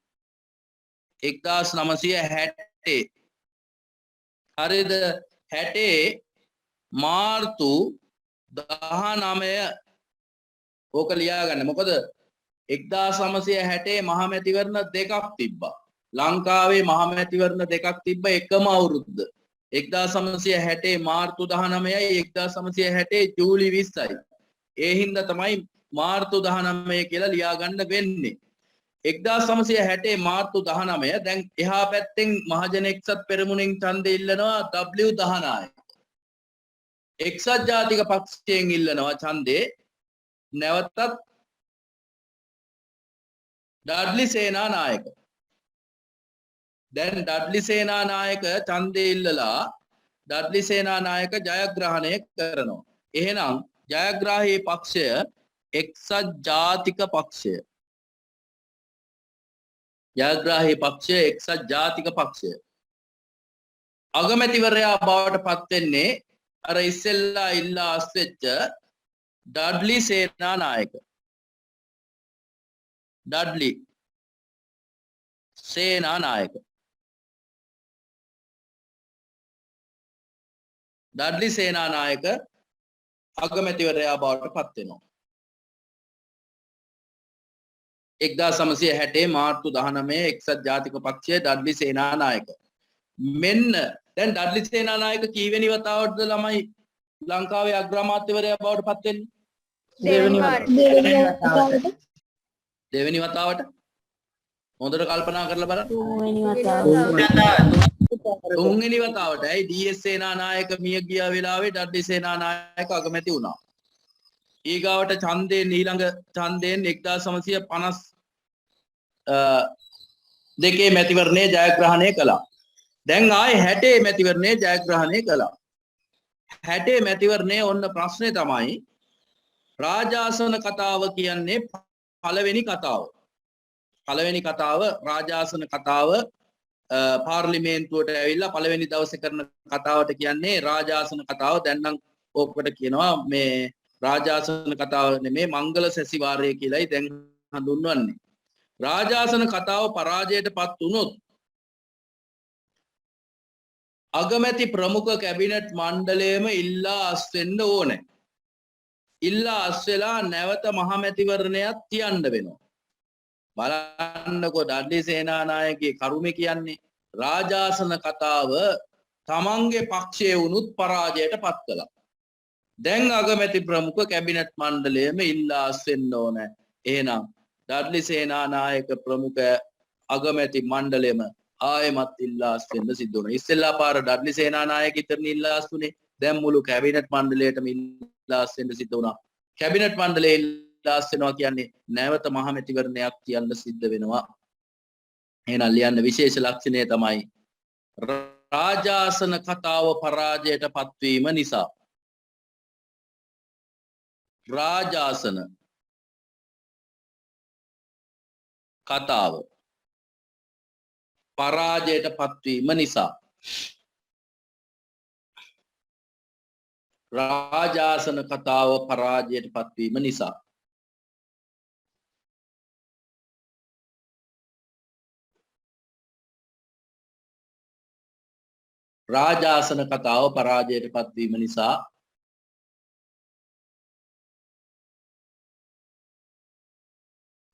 1960 හරිද 60 මාර්තු 19 ඕක ලියාගන්න මොකද 1960 මහමැතිවරණ දෙකක් තිබ්බා ලංකාවේ මහමැතිවරණ දෙකක් තිබ්බ එකම අවුරුද්ද 1960 මාර්තු 19යි 1960 ජූලි 20යි ඒ හින්දා තමයි මාර්තු 19 කියලා ලියාගන්න වෙන්නේ 1960 මාර්තු 19 දැන් එහා පැත්තෙන් මහජන එක්සත් පෙරමුණෙන් ඡන්දය ඉල්ලනවා W දහනායක එක්සත් ජාතික පක්ෂයෙන් ඉල්ලනවා ඡන්දේ නැවතත් ඩඩ්ලි සේනානායක දැන් ඩඩ්ලි සේනානායක ඡන්දය ඉල්ලලා ඩඩ්ලි සේනානායක ජයග්‍රහණය කරනවා එහෙනම් ජයග්‍රාහී පක්ෂය එක්සත් ජාතික පක්ෂය ජයග්‍රාහී පක්ෂය එක්සත් ජාතික පක්ෂය අගමැතිවරයා බවට පත් වෙන්නේ අර ඉස්සෙල්ලා ඉල්ලා අස්වෙච්ච Dudley Senanayake Dudley Senanayake Dudley Senanayake අගමැතිවරයා බවට පත් වෙනවා 1960 මාර්තු 19 එක්සත් ජාතික පක්ෂයේ ඩඩ්ලි සේනානායක මෙන්න දැන් ඩඩ්ලි සේනානායක කීවෙනි වතාවටද ළමයි ලංකාවේ අග්‍රාමාත්‍යවරයා බවට පත් වෙන්නේ දෙවෙනි වතාවට හොඳට කල්පනා කරලා බලන්න තුන්වෙනි වතාවට ඇයි DS සේනානායක මිය ගිය වෙලාවේ ඩඩ්ලි සේනානායක අගමැති වුණා ඊගාවට ඡන්දයෙන් ඊළඟ ඡන්දයෙන් 1952 මැතිවරණය ජයග්‍රහණය කළා දැන් ආයේ 60 මැතිවරණය ජයග්‍රහණය කළා 60 මැතිවරණයේ ඔන්න ප්‍රශ්නේ තමයි රාජාසන කතාව කියන්නේ පළවෙනි කතාව රාජාසන කතාව පාර්ලිමේන්තුවට ඇවිල්ලා පළවෙනි දවසේ කරන කතාවට කියන්නේ රාජාසන කතාව දැන් නම් ඕකට කියනවා මේ රාජාසන කතාව නෙමේ මංගල සැසිවාරය කියලායි දැන් හඳුන්වන්නේ රාජාසන කතාව පරාජයට පත් වුණොත් අගමැති ප්‍රමුඛ කැබිනට් මණ්ඩලයම ඉල්ලා අස්වෙන්න ඕනේ. ඉල්ලා අස්වෙලා නැවත මහමැතිවරණයක් තියන්න වෙනවා. බලන්නකො ඩඩ්ලි සේනානායකගේ කරුමේ කියන්නේ රාජාසන කතාව තමන්ගේ පක්ෂයේ වුණුත් පරාජයට පත් කළා. දැන් අගමැති ප්‍රමුඛ කැබිනට් මණ්ඩලයම ඉල්ලා අස්වෙන්න ඕනේ. එහෙනම් ඩඩ්ලි සේනානායක ප්‍රමුඛ අගමැති මණ්ඩලයම ආයෙමත් ඉල්ලා අස්වෙන්න සිද්ධ වුණා. ඉස්සෙල්ලා පාර ඩඩ්ලි සේනානායක ඉතරනේ ඉල්ලා අස්ුනේ. දැන් මුළු කැබිනට් මණ්ඩලයටම ඉල්ලා අස්වෙන්න සිද්ධ වුණා. කැබිනට් මණ්ඩලය ඉල්ලා අස්වෙනවා කියන්නේ නැවත මහමැතිවරණයක් කියන්න සිද්ධ වෙනවා. එහෙනම් ලියන්න විශේෂ ලක්ෂණය තමයි රාජාසන කතාව පරාජයට පත්වීම නිසා. රාජාසන කතාව පරාජයට පත්වීම නිසා. රාජාසන කතාව පරාජයට පත්වීම නිසා. රාජාසන කතාව පරාජයට පත්වීම නිසා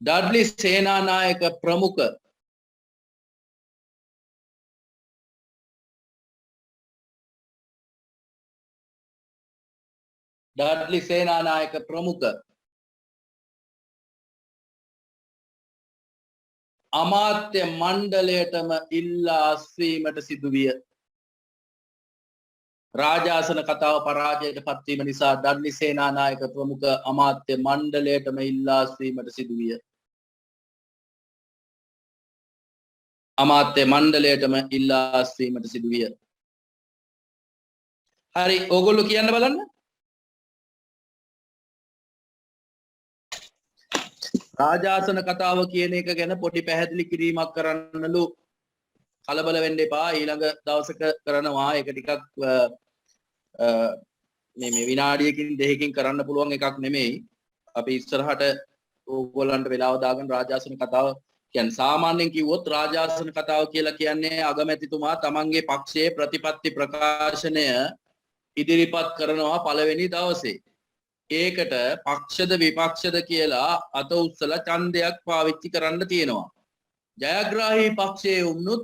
ඩඩ්ලි සේනානායක ප්‍රමුඛ ඩඩ්ලි සේනානායක ප්‍රමුඛ අමාත්‍ය මණ්ඩලයටම ඉල්ලා අස්වීමට සිදුවිය. රාජාසන කතාව පරාජයට පත්වීම නිසා ඩඩ්ලි සේනානායක ප්‍රමුඛ අමාත්‍ය මණ්ඩලයටම ඉල්ලා අස්වීමට සිදුවිය. අමාත්‍ය මණ්ඩලයටම ඉල්ලා අස්වීමට සිදුවිය. හරි ඕගොල්ලෝ කියන්න බලන්න. රාජාසන කතාව කියන එක ගැන පොඩි පැහැදිලි කිරීමක් කරන්නලු. කලබල වෙන්න එපා. ඊළඟ දවසක කරනවා. ඒක ටිකක් මේ විනාඩියකින් දෙකකින් කරන්න පුළුවන් එකක් නෙමෙයි. අපි ඉස්සරහට ඕගොල්ලන්ට වෙලාව දාගෙන රාජාසන කතාව කියන්නේ සාමාන්‍යයෙන් කිව්වොත් රාජාසන කතාව කියලා කියන්නේ අගමැතිතුමා තමන්ගේ පක්ෂයේ ප්‍රතිපත්ති ප්‍රකාශනය ඉදිරිපත් කරනවා පළවෙනි දවසේ. ඒකට පක්ෂද විපක්ෂද කියලා අත උස්සලා ඡන්දයක් පාවිච්චි කරන්න තියෙනවා. ජයග්‍රාහී පක්ෂයේ වුණොත්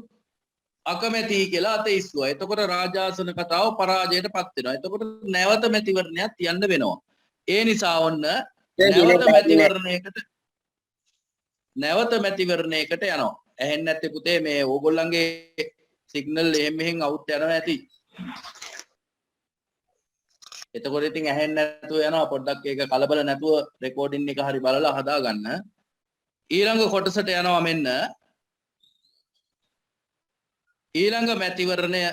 අකමැති කියලා අත ඉස්සුවා. එතකොට රාජාසන කතාව පරාජයට පත් වෙනවා. එතකොට නැවත මැතිවරණයක් තියන්න වෙනවා. ඒ නිසා ඔන්න නැවත මැතිවරණයකට යනවා. ඇහෙන්නේ නැත්තේ පුතේ මේ ඕගොල්ලන්ගේ සිග්නල් එහෙම මෙහෙන් අවුට් යනවා ඇති. එතකොට ඉතින් ඇහෙන්නේ නැතුව යනවා. පොඩ්ඩක් ඒක කලබල නැතුව රෙකෝඩින් එක හරි බලලා හදාගන්න. ඊළඟ කොටසට යනවා මෙන්න. ඊළඟ මැතිවරණය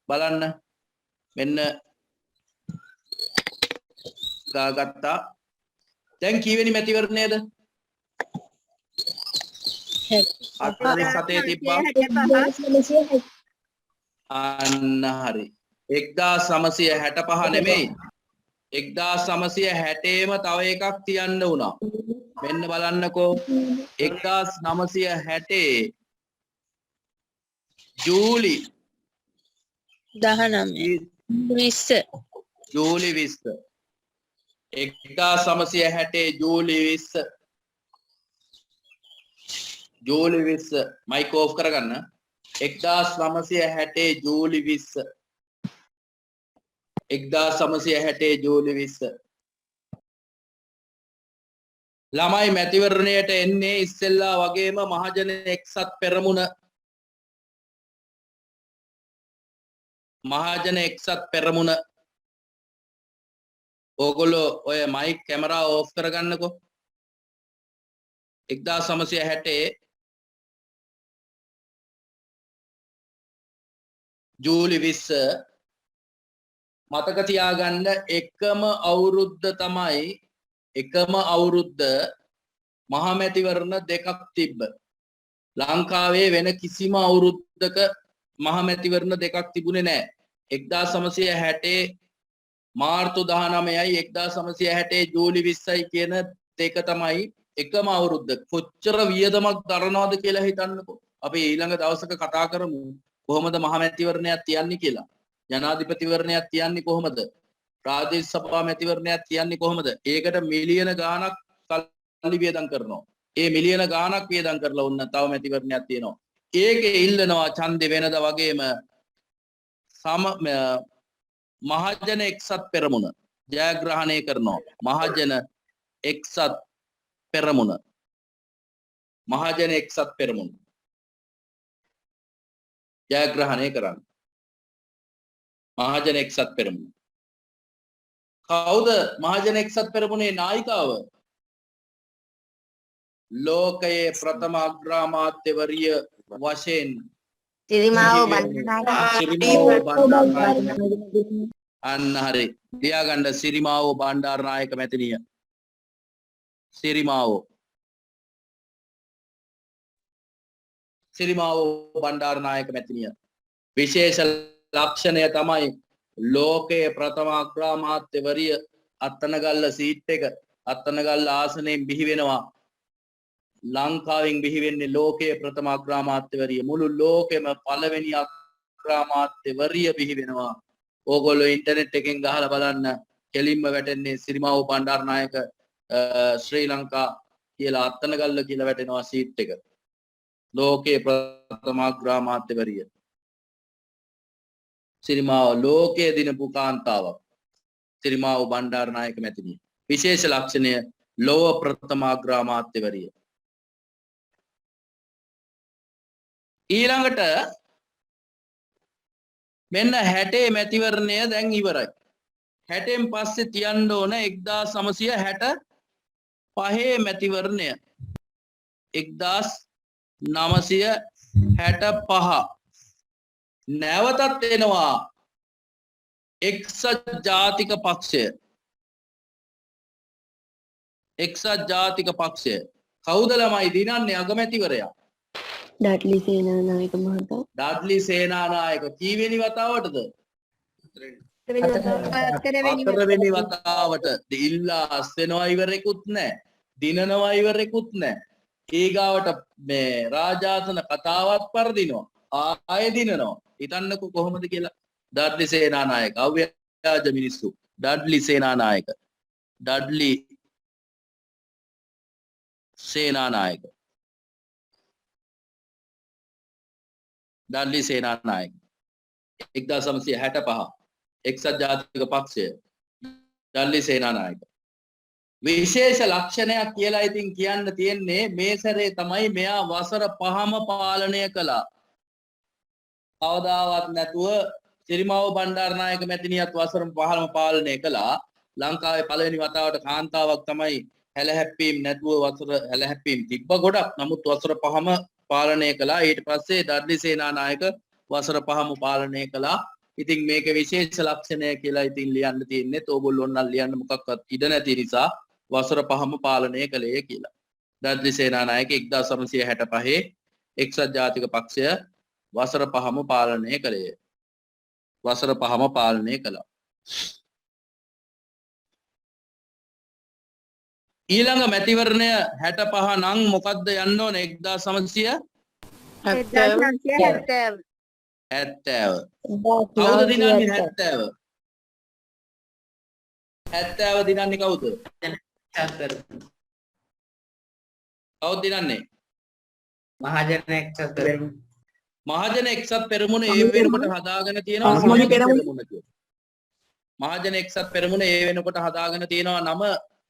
බලන්න. මෙන්න ගාගත්තා. දැන් කීවෙනි මැතිවරණයද? 47 තිබ්බා. අන්න හරි. 1965 නෙමෙයි 1960ේම තව එකක් තියන්න වුණා. මෙන්න බලන්නකෝ 1960 ජූලි 19 20 ජූලි 20 1960 ජූලි 20 ජූලි 20 මයික් ඕෆ් කරගන්න. 1960 ජූලි 20 1960 ජූලි 20 ළමයි මැතිවරණයට එන්නේ ඉස්සෙල්ලා වගේම මහජන එක්සත් පෙරමුණ ඕගොල්ලෝ ඔය මයික් කැමරා ඕෆ් කරගන්නකෝ. 1960 ජූලි 20 මතක තියාගන්න එකම අවුරුද්ද මහමැතිවරණ දෙකක් තිබ්බ. ලංකාවේ වෙන කිසිම අවුරුද්දක මහමැතිවරණ දෙකක් තිබුණේ නැහැ. 1960 මාර්තු 19යි 1960 ජූලි 20යි කියන දෙක තමයි එකම අවුරුද්ද කොච්චර වියදමක් දරනවද කියලා හිතන්නකෝ. අපි ඊළඟ දවසක කතා කරමු කොහොමද මහමැතිවරණයක් තියන්නේ කියලා. ජනාධිපතිවරණයක් තියන්නේ කොහොමද? ප්‍රාදේශ සභා මැතිවරණයක් තියන්නේ කොහොමද? ඒකට මිලියන ගාණක් සල්ලි වියදම් කරනවා. ඒ මිලියන ගාණක් වියදම් කරලා වුණ තව මැතිවරණයක් තියෙනවා. ඒකේ ඉල්ලනවා ඡන්දේ වෙනද වගේම මහජන එක්සත් පෙරමුණ ජයග්‍රහණය කරනවා. මහජන එක්සත් පෙරමුණ මහජන එක්සත් පෙරමුණ ජයග්‍රහණය කරන්න. මහජන එක්සත් පෙරමුණ. කවුද මහජන එක්සත් පෙරමුණේ නායිකාව? ලෝකයේ ප්‍රථම අග්‍රාමාත්‍යවරිය වශයෙන් සිරිමාව බණ්ඩාරනායක අන්න හරි. ලියාගන්න සිරිමාවෝ බණ්ඩාරනායක මැතිනිය. සිරිමාවෝ බණ්ඩාරනායක මැතිනිය. විශේෂ ලක්ෂණය තමයි ලෝකයේ ප්‍රථම අග්‍රාමාත්‍යවරිය අත්තනගල්ල සීට් එක අත්තනගල්ල ආසනයෙන් බිහි වෙනවා. ලංකාවෙන් බිහි වෙන්නේ ලෝකයේ ප්‍රථම අග්‍රාමාත්‍යවරිය. මුළු ලෝකෙම පළවෙනි අග්‍රාමාත්‍යවරිය බිහි වෙනවා. ඕගොල්ලෝ ඉන්ටර්නෙට් එකෙන් ගහලා බලන්න කෙලින්ම වැටෙන්නේ සිරිමාවෝ බණ්ඩාරනායක ශ්‍රී ලංකා කියලා අත්තනගල්ල කියලා වැටෙනවා සීට් එක. ලෝකයේ ප්‍රථම අග්‍රාමාත්‍යවරිය සිරිමාව ලෝකයේ දිනපු කාන්තාවක්. සිරිමාවෝ බණ්ඩාරනායක මැතිනිය. විශේෂ ලක්ෂණය ලෝක ප්‍රථම අග්‍රාමාත්‍යවරිය. ඊළඟට මෙන්න 60 මැතිවරණය දැන් ඉවරයි. 60න් පස්සේ තියන්න ඕන 1965 මැතිවරණය. 1965 නැවතත් එනවා එක්සත් ජාතික පක්ෂය. එක්සත් ජාතික පක්ෂය කවුද ළමයි දිනන්නේ අගමැතිවරයා? ඩඩ්ලි සේනානායක මහතා. ඩඩ්ලි සේනානායක කීවෙනි වතාවටද? හතරවෙනි වතාවට. ඉල්ලා අස්වෙනවා ඉවරෙකුත් නැහැ. දිනනවා ඉවරෙකුත් නැහැ. ඊගාවට මේ රාජාසන කතාවත් පරදිනවා. ආයෙ දිනනවා. හිතන්නකෝ කොහොමද කියලා. ඩඩ්ලි සේනානායක අව්‍යාජ මිනිස්සු. Dudley Senanayake. Dudley Senanayake. Dudley Senanayake 1965 එක්සත් ජාතික පක්ෂය. ඩඩ්ලි සේනානායක විශේෂ ලක්ෂණයක් කියලා ඉතින් කියන්න තියෙන්නේ මේ සැරේ තමයි මෙයා වසර 5ම පාලනය කළා. කවදාවත් නැතුව සිරිමාවෝ බණ්ඩාරනායක මැතිනියත් වසර 5ම පාලනය කළා. ලංකාවේ පළවෙනි වතාවට කාන්තාවක් තමයි හැලහැප්පීම් නැතුව වසර හැලහැප්පීම් තිබ්බ ගොඩක්. නමුත් වසර 5ම පාලනය කළා. ඊට පස්සේ ඩඩ්ලි සේනානායක වසර 5ම පාලනය කළා. ඉතින් මේක විශේෂ ලක්ෂණය කියලා ඉතින් ලියන්න තියෙන්නේ. ඕගොල්ලෝ නම් ලියන්න මොකක්වත් ඉඩ නැති නිසා වසර 5ම පාලනය කළේ කියලා. ඩඩ්ලි සේනානායක 1965 එක්සත් ජාතික පක්ෂය වසර 5ම පාලනය කළේ. වසර 5ම පාලනය කළා. ඊළඟ මැතිවරණය 65 නම් මොකද්ද යන්න ඕනේ? 1970. 70. කවුද දිනන්නේ 70? 70 දිනන්නේ කවුද? කවුද දිනන්නේ? මහජන එක්සත් පෙරමුණ ඒ වෙනකොට හදාගෙන තියෙනවා සමගි පෙරමුණ කියලා. මහජන එක්සත් පෙරමුණ ඒ වෙනකොට හදාගෙන තියෙනවා නම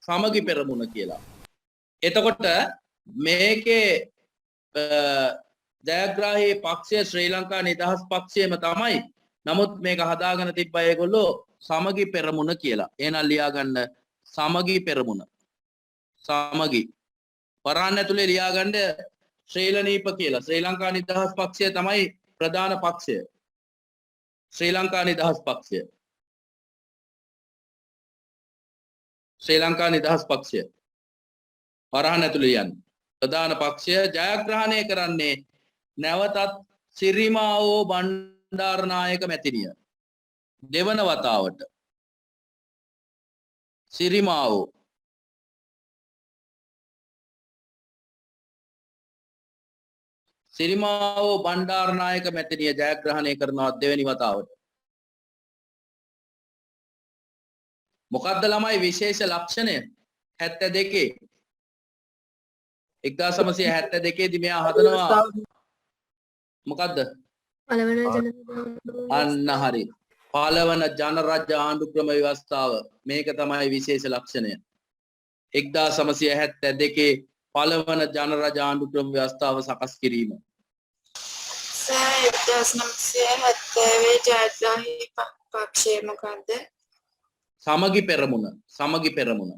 සමගි පෙරමුණ කියලා. එතකොට මේකේ ජයග්‍රාහී පක්ෂය ශ්‍රී ලංකා නිදහස් පක්ෂයම තමයි. නමුත් මේක හදාගෙන තිබ්බ ඒගොල්ලෝ සමගි පෙරමුණ කියලා. එහෙනම් ලියා ගන්න සමගි පෙරමුණ. සමගි. වරහන් ඇතුලේ ලියා ගන්න ශ්‍රීලනීප කියලා. ශ්‍රී ලංකා නිදහස් පක්ෂය තමයි ප්‍රධාන පක්ෂය. ශ්‍රී ලංකා නිදහස් පක්ෂය. ශ්‍රී ලංකා නිදහස් පක්ෂය. වරහන් ඇතුලේ යන්නේ. ප්‍රධාන පක්ෂය ජයග්‍රහණය කරන්නේ නැවතත් සිරිමාවෝ බණ්ඩාරනායක මැතිනිය. දෙවන වතාවට සිරිමාවෝ සිරිමාවෝ බණ්ඩාරනායක මැතිනිය ජයග්‍රහණය කරනවා දෙවෙනි වතාවට. මොකක්ද ළමයි විශේෂ ලක්ෂණය? 72 1972 දී මෙයා හදනවා මොකද්ද? පළවන ජන අන්න හරි. පළවන ජනරජ ආණ්ඩු ක්‍රම ව්‍යවස්ථාව මේක තමයි විශේෂ ලක්ෂණය. 1972 පළවන ජනරජ ආණ්ඩු ක්‍රම ව්‍යවස්ථාව සකස් කිරීම. සර් 1970 ජයග්‍රාහී පක්ෂය මොකද්ද? සමගි පෙරමුණ. සමගි පෙරමුණ.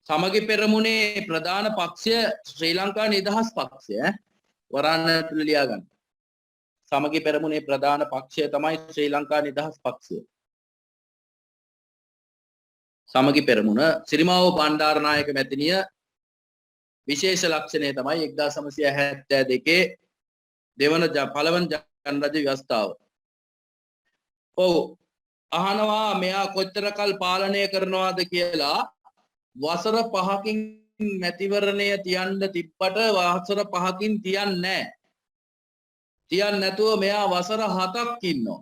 සමගි පෙරමුණේ ප්‍රධාන පක්ෂය ශ්‍රී ලංකා නිදහස් පක්ෂය. වරාන්න තුල ලියා ගන්න. සමගි පෙරමුණේ ප්‍රධාන පක්ෂය තමයි ශ්‍රී ලංකා නිදහස් පක්ෂය. සමගි පෙරමුණ සිරිමාවෝ බණ්ඩාරනායක මැතිනිය විශේෂ ලක්ෂණය තමයි 1972 පළවන ජනරජ ව්‍යවස්ථාව. ඔව් අහනවා මෙයා කොච්චරකල් පාලනය කරනවාද කියලා. වසර 5කින් මැතිවරණය තියන්න තිබ්බට වසර 5කින් තියන්නේ නැහැ. තියන්නේ නැතුව මෙයා වසර 7ක් ඉන්නවා.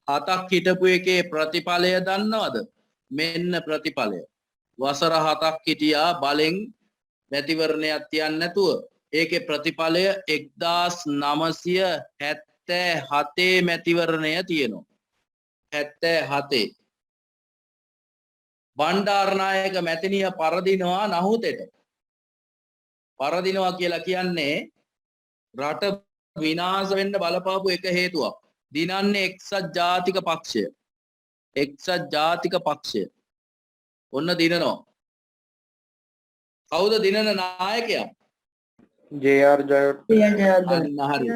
7ක් හිටපු එකේ ප්‍රතිඵලය දන්නවද? මෙන්න ප්‍රතිඵලය. වසර 7ක් හිටියා බලෙන් මැතිවරණයක් තියන්නේ නැතුව. ඒකේ ප්‍රතිඵලය 1977 මැතිවරණය තියෙනවා. 77 බණ්ඩාරනායක මැතිනිය පරදිනවා නහුතෙට. පරදිනවා කියලා කියන්නේ රට විනාශ වෙන්න බලපාපු එක හේතුවක්. දිනන්නේ එක්සත් ජාතික පක්ෂය. එක්සත් ජාතික පක්ෂය. ඔන්න දිනනවා. කවුද දිනන නායකයා? ජේ.ආර්. ජයවර්ධන. අන්න හරි.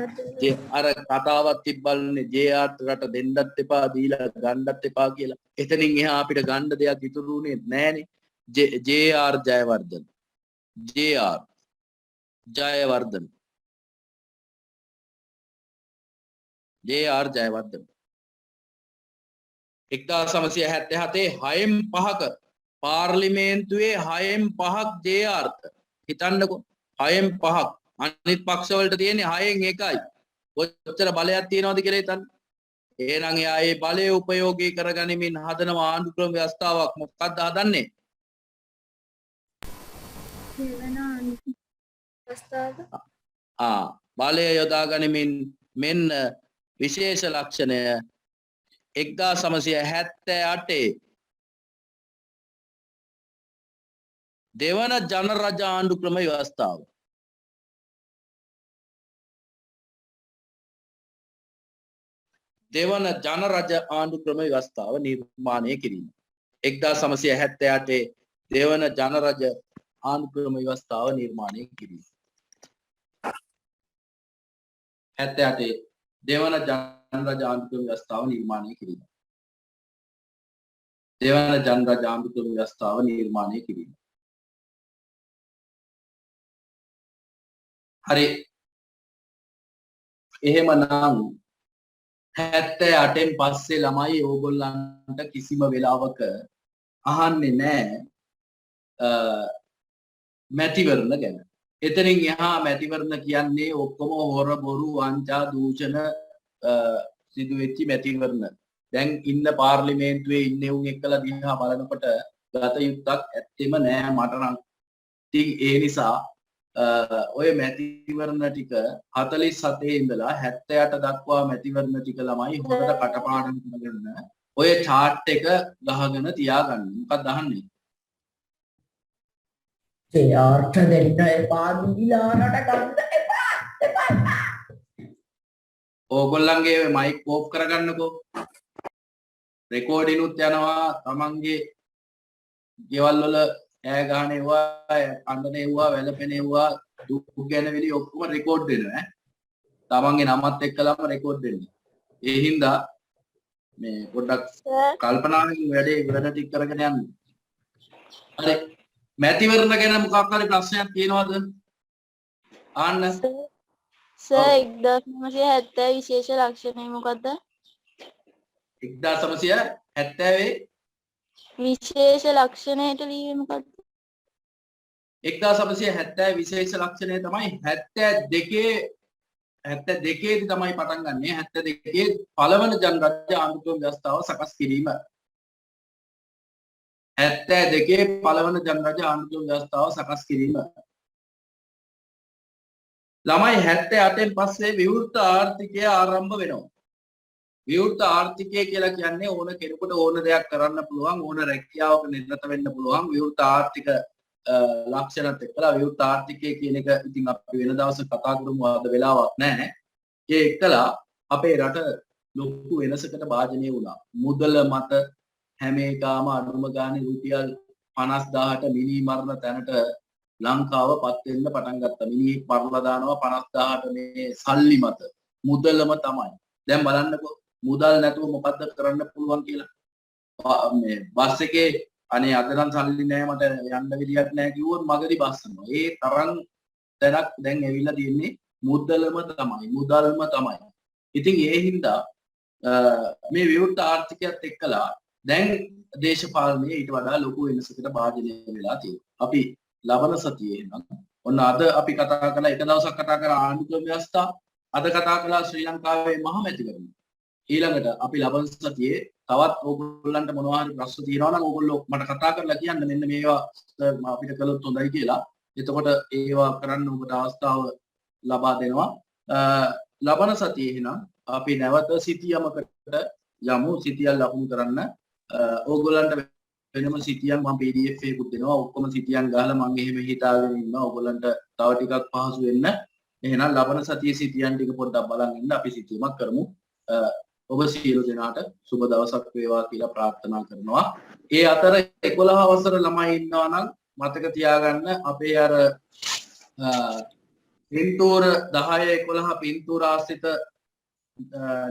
අර කතාවක් තිබ්බල්නේ ජේ.ආර්. රට දෙන්නත් එපා දීලා ගන්නත් එපා කියලා. එතනින් එහා අපිට ගන්න දෙයක් ඉතුරු වුණේ නැහනේ. J R. Jayewardene. J R. Jayewardene. J R. Jayewardene 1977 6න් 5ක පාර්ලිමේන්තුවේ 6න් 5ක් ජේ.ආර්. හිතන්නකෝ 6න් 5ක් අනිත් පක්ෂ වලට තියෙන්නේ 6න් 1යි. කොච්චර බලයක් තියෙනවද කියලා හිතන්න. එහෙනම් එයා ඒ බලය උපයෝගී කරගනිමින් හදන ආණ්ඩු ක්‍රම ව්‍යවස්ථාවක් මොකක්ද හදන්නේ? බලය යොදා ගනිමින් මෙන්න විශේෂ ලක්ෂණය 1978 දෙවන ජනරජ ආණ්ඩු ක්‍රම ව්‍යවස්ථාව. දෙවන ජනරජ ආණ්ඩු ක්‍රම ව්‍යවස්ථාව නිර්මාණය කිරීම. 1978 දෙවන ජනරජ ආණ්ඩු ක්‍රම ව්‍යවස්ථාව නිර්මාණය කිරීම. 78 දෙවන ජනරජ ආණ්ඩු ක්‍රම ව්‍යවස්ථාව නිර්මාණය කිරීම. දෙවන ජනරජ ආණ්ඩු ක්‍රම ව්‍යවස්ථාව නිර්මාණය කිරීම. හරි. එහෙමනම් 78න් පස්සේ ළමයි ඕගොල්ලන්ට කිසිම වෙලාවක අහන්නේ නැහැ මැතිවරණ ගැන. එතනින් එහා මැතිවරණ කියන්නේ ඔක්කොම හොර බොරු වංචා දූෂණ සිදු වෙච්ච මැතිවරණ. දැන් ඉන්න පාර්ලිමේන්තුවේ ඉන්නේ උන් එක්කලා දිහා බලනකොට ගත යුත්තක් ඇත්තෙම නෑ මට නම්. ඉතින් ඒ නිසා ඔය මැතිවරණ ටික 47 ඉඳලා 78 දක්වා මැතිවරණ ටික ළමයි හොඳට කටපාඩම් කරගන්න. ඔය chart එක ගහගෙන තියාගන්න. මොකක්ද අහන්නේ? ජේ.ආර්.ට දෙන්න එපා දීලානට ගන්න එපා. ඕගොල්ලන්ගේ මයික් ඕෆ් කරගන්නකෝ. රෙකෝඩිනුත් යනවා. තමන්ගේ ගෙවල් වල ඈ ගහන ඒවා, අඬන ඒවා, වැළපෙන ඒවා, දුක් ගැනවිලි ඔක්කොම රෙකෝඩ් වෙනවා ඈ. තමන්ගේ නමත් එක්කලම රෙකෝඩ් වෙන්නේ. ඒ හින්දා මේ පොඩ්ඩක් කල්පනාවෙන් වැඩ ටික කරගෙන යන්න. හරි. මැතිවරණ ගැන මොකක් හරි ප්‍රශ්නයක් තියෙනවද? ආන්න. සර් 1970 විශේෂ ලක්ෂණය මොකද්ද? 1970 විශේෂ ලක්ෂණයට ලියුවේ මොකද්ද? 1970 විශේෂ ලක්ෂණය තමයි 72 දී තමයි පටන් ගන්නෙ 72 පළවන ජනරාජ්‍ය ආණ්ඩුක්‍රම ව්‍යවස්ථාව සකස් කිරීම 72 පළවන ජනරාජ්‍ය ආණ්ඩුක්‍රම ව්‍යවස්ථාව සකස් කිරීම ළමයි 78න් පස්සේ විවෘත ආර්ථිකය ආරම්භ වෙනවා විවෘත ආර්ථිකය කියලා කියන්නේ ඕන කෙනෙකුට ඕන දෙයක් කරන්න පුළුවන් ඕන රැකියාවක නිරත වෙන්න පුළුවන් විවෘත ආර්ථික ලක්ෂණත් එක්කලා විවෘත ආර්ථිකය කියන එක ඉතින් අපි වෙන දවසක කතා කරමු අද වෙලාවක් නැහැ. ඒ එක්කලා අපේ රට ලොකු වෙනසකට භාජනය වුණා. මුදල මත හැම එකම අනුම ගානේ රුපියල් 50000ට මිනි මරණ තැනට ලංකාව පත් වෙන්න පටන් ගත්තා. මිනිහෙක් මරලා දානවා 50000ට මේ සල්ලි මත. මුදලම තමයි. දැන් බලන්නකෝ මුදල් නැතුව මොකද්ද කරන්න පුළුවන් කියලා. මේ බස් එකේ අනේ අද නම් සල්ලි නැහැ මට යන්න විදියක් නැහැ කිව්වොත් මගදී බස් යනවා. ඒ තරම් දැනක් දැන් ඇවිල්ලා තියෙන්නේ මුදලම තමයි. මුදල්ම තමයි. ඉතින් ඒ හින්දා මේ විවෘත ආර්ථිකයත් එක්කලා දැන් දේශපාලනයේ ඊට වඩා ලොකු වෙනසකට භාජනය වෙලා තියෙනවා. අපි ලබන සතියේ නම් ඔන්න අද අපි කතා කළා එක දවසක් කතා කරා ආණ්ඩුක්‍රම ව්‍යවස්ථා අද කතා කළා ශ්‍රී ලංකාවේ මහමැතිවරණ. ඊළඟට අපි ලබන සතියේ තවත් ඕගොල්ලන්ට මොනවා හරි ප්‍රශ්න තියෙනවා නම් ඕගොල්ලෝ මට කතා කරලා කියන්න මෙන්න මේවා අපිට කළොත් හොඳයි කියලා. එතකොට ඒවා කරන්න ඔබට අවස්ථාව ලබා දෙනවා. ලබන සතියේ එහෙනම් අපි නැවත සිතියමකට යමු. සිතියල් ලකුණු කරන්න ඕගොල්ලන්ට වෙනම සිතියන් මම PDF එකකුත් දෙනවා. ඔක්කොම සිතියන් ගහලා මම එහෙම හිතාගෙන ඉන්නවා. ඕගොල්ලන්ට තව ටිකක් පහසු වෙන්න. එහෙනම් ලබන සතියේ සිතියන් ටික පොඩ්ඩක් බලන් ඉන්න අපි සිතියමක් කරමු. ඔබ සියලු දෙනාට සුබ දවසක් වේවා කියලා ප්‍රාර්ථනා කරනවා. ඒ අතර 11 වසර ළමයි ඉන්නවා නම් මතක තියාගන්න අපේ අර පින්තූර 10 11 පින්තූර ආශ්‍රිත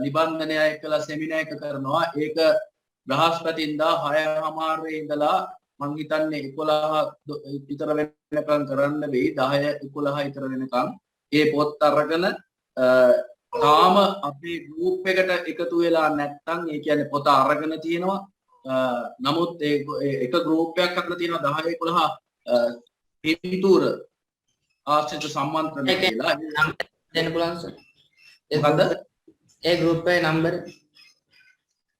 නිබන්ධනය එක්කලා සෙමිනාර් එක කරනවා. ඒක බ්‍රහස්පතින්දා 6:00 ඉඳලා මං හිතන්නේ 11 විතර වෙනකම් කරන්න වෙයි. 10 11 විතර වෙනකම් ඒ පොත් අරගෙන තාම අපේ ගෲප් එකට එකතු වෙලා නැත්නම් ඒ කියන්නේ පොත අරගෙන තියෙනවා. නමුත් එක ගෲප් එකක් අතර තියෙනවා 10 11 පින්තූර ආශ්‍රිත සම්මන්ත්‍රණය කියලා. දෙන්න පුළුවන් සර්. මොකද්ද? ඒ ගෲප් එකේ නම්බර.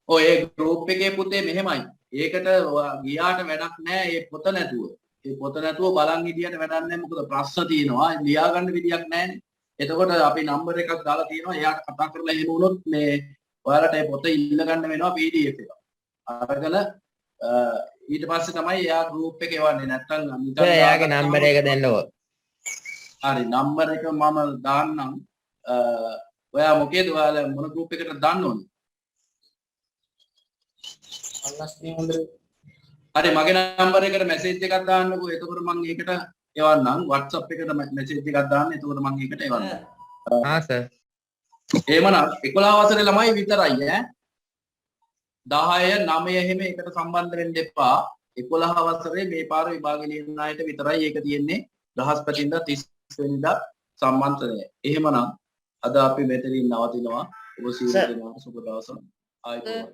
ඔය ඒ ගෲප් එකේ පුතේ මෙහෙමයි. ඒකට ගියාට වැඩක් නැහැ මේ පොත නැතුව. මේ පොත නැතුව බලන් හිටියට වැඩක් නැහැ. මොකද ප්‍රශ්න තියෙනවා. ලියා ගන්න විදියක් නැහැනේ. එතකොට අපි නම්බර එකක් දාලා තියෙනවා. එයාට කතා කරලා එහෙම වුණොත් මේ ඔයාලට මේ පොත ඉල්ල ගන්න වෙනවා PDF එක. අරගෙන ඊට පස්සේ තමයි එයා ගෲප් එක එවන්නේ. නැත්තම් නිකන් එයාගේ නම්බර එක දෙන්නකෝ. හරි නම්බර එක මම දාන්නම්. ඔයා මොකේද ඔයාලා මොන ගෲප් එකකට දාන්න ඕනේ? හරි මගේ නම්බර එකට මැසේජ් එකක් දාන්නකෝ. එතකොට මම ඒකට එවන්නම්. WhatsApp එකට මැසේජ් එකක් දාන්න. එතකොට මම ඒකට එවන්නම්. සර්. එහෙමනම් 11 වසරේ ළමයි විතරයි ඈ. 10 9 එහෙම එකට සම්බන්ධ වෙන්න එපා. 11 වසරේ මේ පාර විභාගෙ ලියන අයට විතරයි ඒක තියෙන්නේ. බ්‍රහස්පතින්දා 30 වෙනිදා සම්මන්ත්‍රණය. එහෙමනම් අද අපි මෙතනින් නවතිනවා. ඔබ සියලු දෙනාට සුබ දවසක්. ආයුබෝවන්.